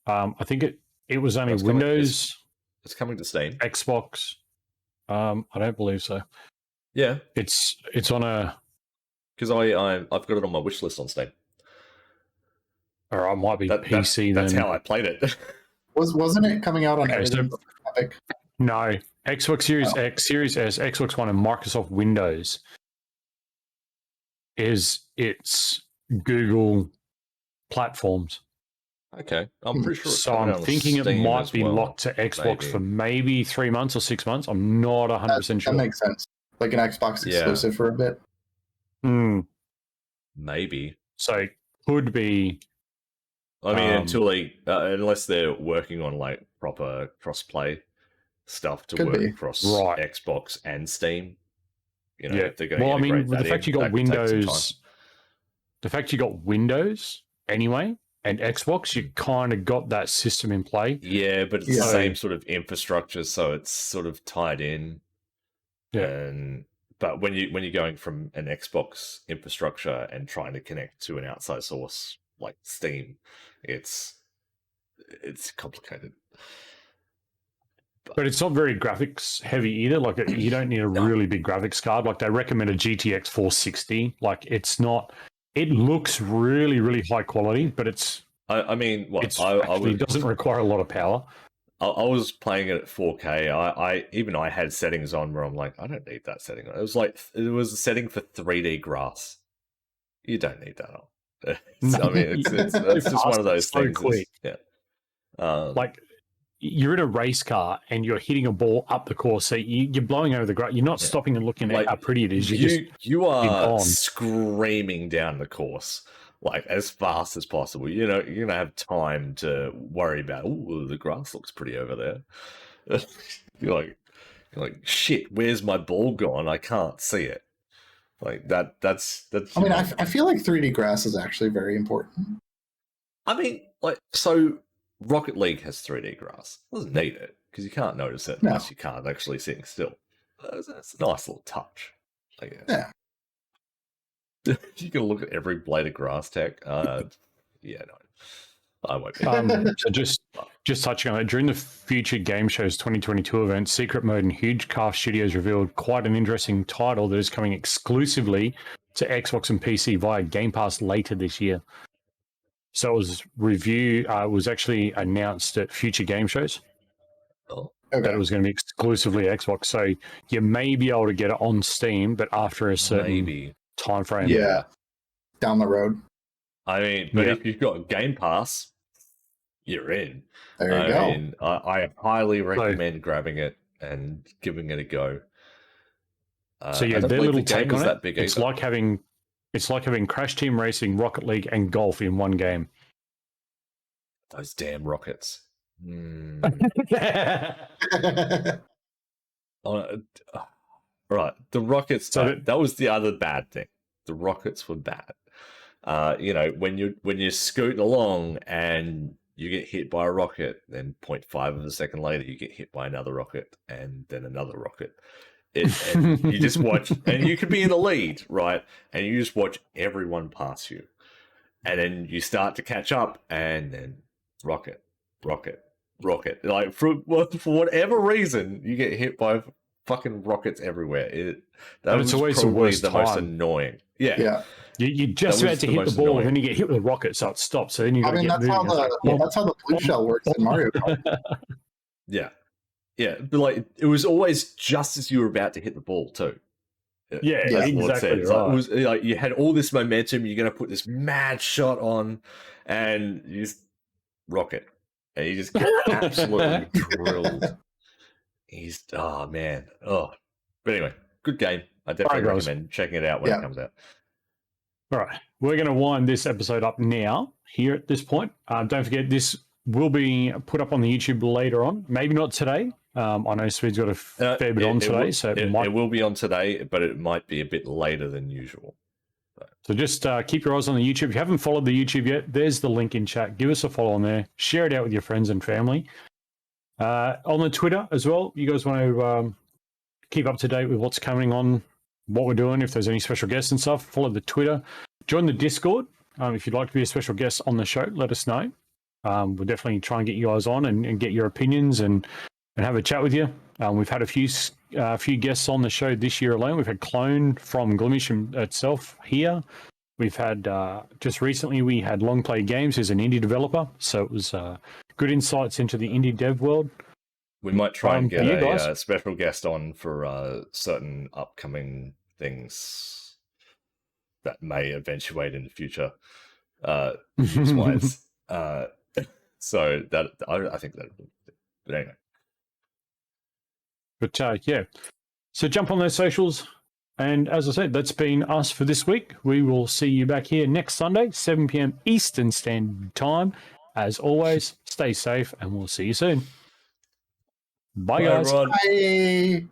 I think it was only Windows. It's coming to Steam. Xbox. I don't believe so. Yeah, it's on a. Because I've got it on my wish list on Steam. Or I might be PC. That's how I played it. Wasn't it coming out on everything? Epic? No, Xbox Series X, Series S, Xbox One, and Microsoft Windows it's Google platforms. Okay, I'm pretty sure. So I'm thinking it might be locked to Xbox for maybe 3 months or 6 months. I'm not 100% sure. That makes sense. Like an Xbox exclusive for a bit. Maybe. So it could be. I mean, until unless they're working on like proper cross-play stuff to work across Xbox and Steam. You know, if they're going to integrate that, the fact you got Windows, anyway, and Xbox, you kind of got that system in play. Yeah, but it's the same sort of infrastructure, so it's sort of tied in. Yeah. But when you're going from an Xbox infrastructure and trying to connect to an outside source like Steam, it's complicated. But it's not very graphics heavy either. Like, you don't need a really big graphics card. Like, they recommend a GTX 460. Like, it's not. It looks really, really high quality, but it's. I mean, it doesn't require a lot of power. I was playing it at 4K. I had settings on where I'm like, I don't need that setting on. It was a setting for 3D grass. You don't need that on. I mean, it's just one of those things. Quick. Yeah. Like, you're in a race car and you're hitting a ball up the course, so you're blowing over the grass. You're not stopping and looking at how pretty it is. You are screaming down the course like as fast as possible. You know, you're gonna have time to worry about. Oh, the grass looks pretty over there. you're like shit. Where's my ball gone? I can't see it. Like that. That's. I mean, I feel like 3D grass is actually very important. I mean, like so. Rocket League has 3D grass. Doesn't need it because you can't notice it unless you can't actually sitting still. That's a nice little touch, I guess. Yeah. You can look at every blade of grass tech. I won't be. So just touching on it, during the Future Game Show's 2022 event, Secret Mode and Huge Calf Studios revealed quite an interesting title that is coming exclusively to Xbox and PC via Game Pass later this year. So it was actually announced at Future Game Shows that it was going to be exclusively Xbox. So you may be able to get it on Steam, but after a certain time frame. Yeah, down the road. I mean, but if you've got Game Pass, you're in. There you go. I highly recommend grabbing it and giving it a go. So yeah, their little take on it. It's like having Crash Team Racing, Rocket League, and golf in one game. Those damn rockets. Right, the rockets. That was the other bad thing. The rockets were bad. You know, when you're scooting along and you get hit by a rocket, then 0.5 of a second later you get hit by another rocket, and then another rocket. And you just watch, and you could be in the lead, right? And you just watch everyone pass you, and then you start to catch up, and then rocket. Like for whatever reason, you get hit by fucking rockets everywhere. That was always probably the most annoying. Yeah. You just about to hit the ball, and then you get hit with a rocket, so it stops. So then you got to get moving. That's how the blue shell works in Mario Kart. Yeah, but like it was always just as you were about to hit the ball too. Yeah, exactly. Right. Like, it was like you had all this momentum. You're going to put this mad shot on, and you just rocket, and you just get absolutely drilled. But anyway, good game. I definitely recommend checking it out when it comes out. All right, we're going to wind this episode up now. Here at this point, don't forget this will be put up on the YouTube later on. Maybe not today. I know Speed's got a fair bit on today, it will be on today, but it might be a bit later than usual. So just keep your eyes on the YouTube. If you haven't followed the YouTube yet, there's the link in chat. Give us a follow on there. Share it out with your friends and family. On the Twitter as well, you guys want to keep up to date with what's coming on, what we're doing, if there's any special guests and stuff, follow the Twitter. Join the Discord. If you'd like to be a special guest on the show, let us know. We'll definitely try and get you guys on and get your opinions and have a chat with you. We've had a few guests on the show this year alone. We've had Clone from Glimesh itself here. We've had, just recently, we had Long Play Games, who's an indie developer. So it was good insights into the indie dev world. We might try and get a special guest on for certain upcoming things that may eventuate in the future, news-wise. So that I think that. But anyway. But yeah, so jump on those socials. And as I said, that's been us for this week. We will see you back here next Sunday, 7 p.m. Eastern Standard Time. As always, stay safe and we'll see you soon. Bye guys. Bye.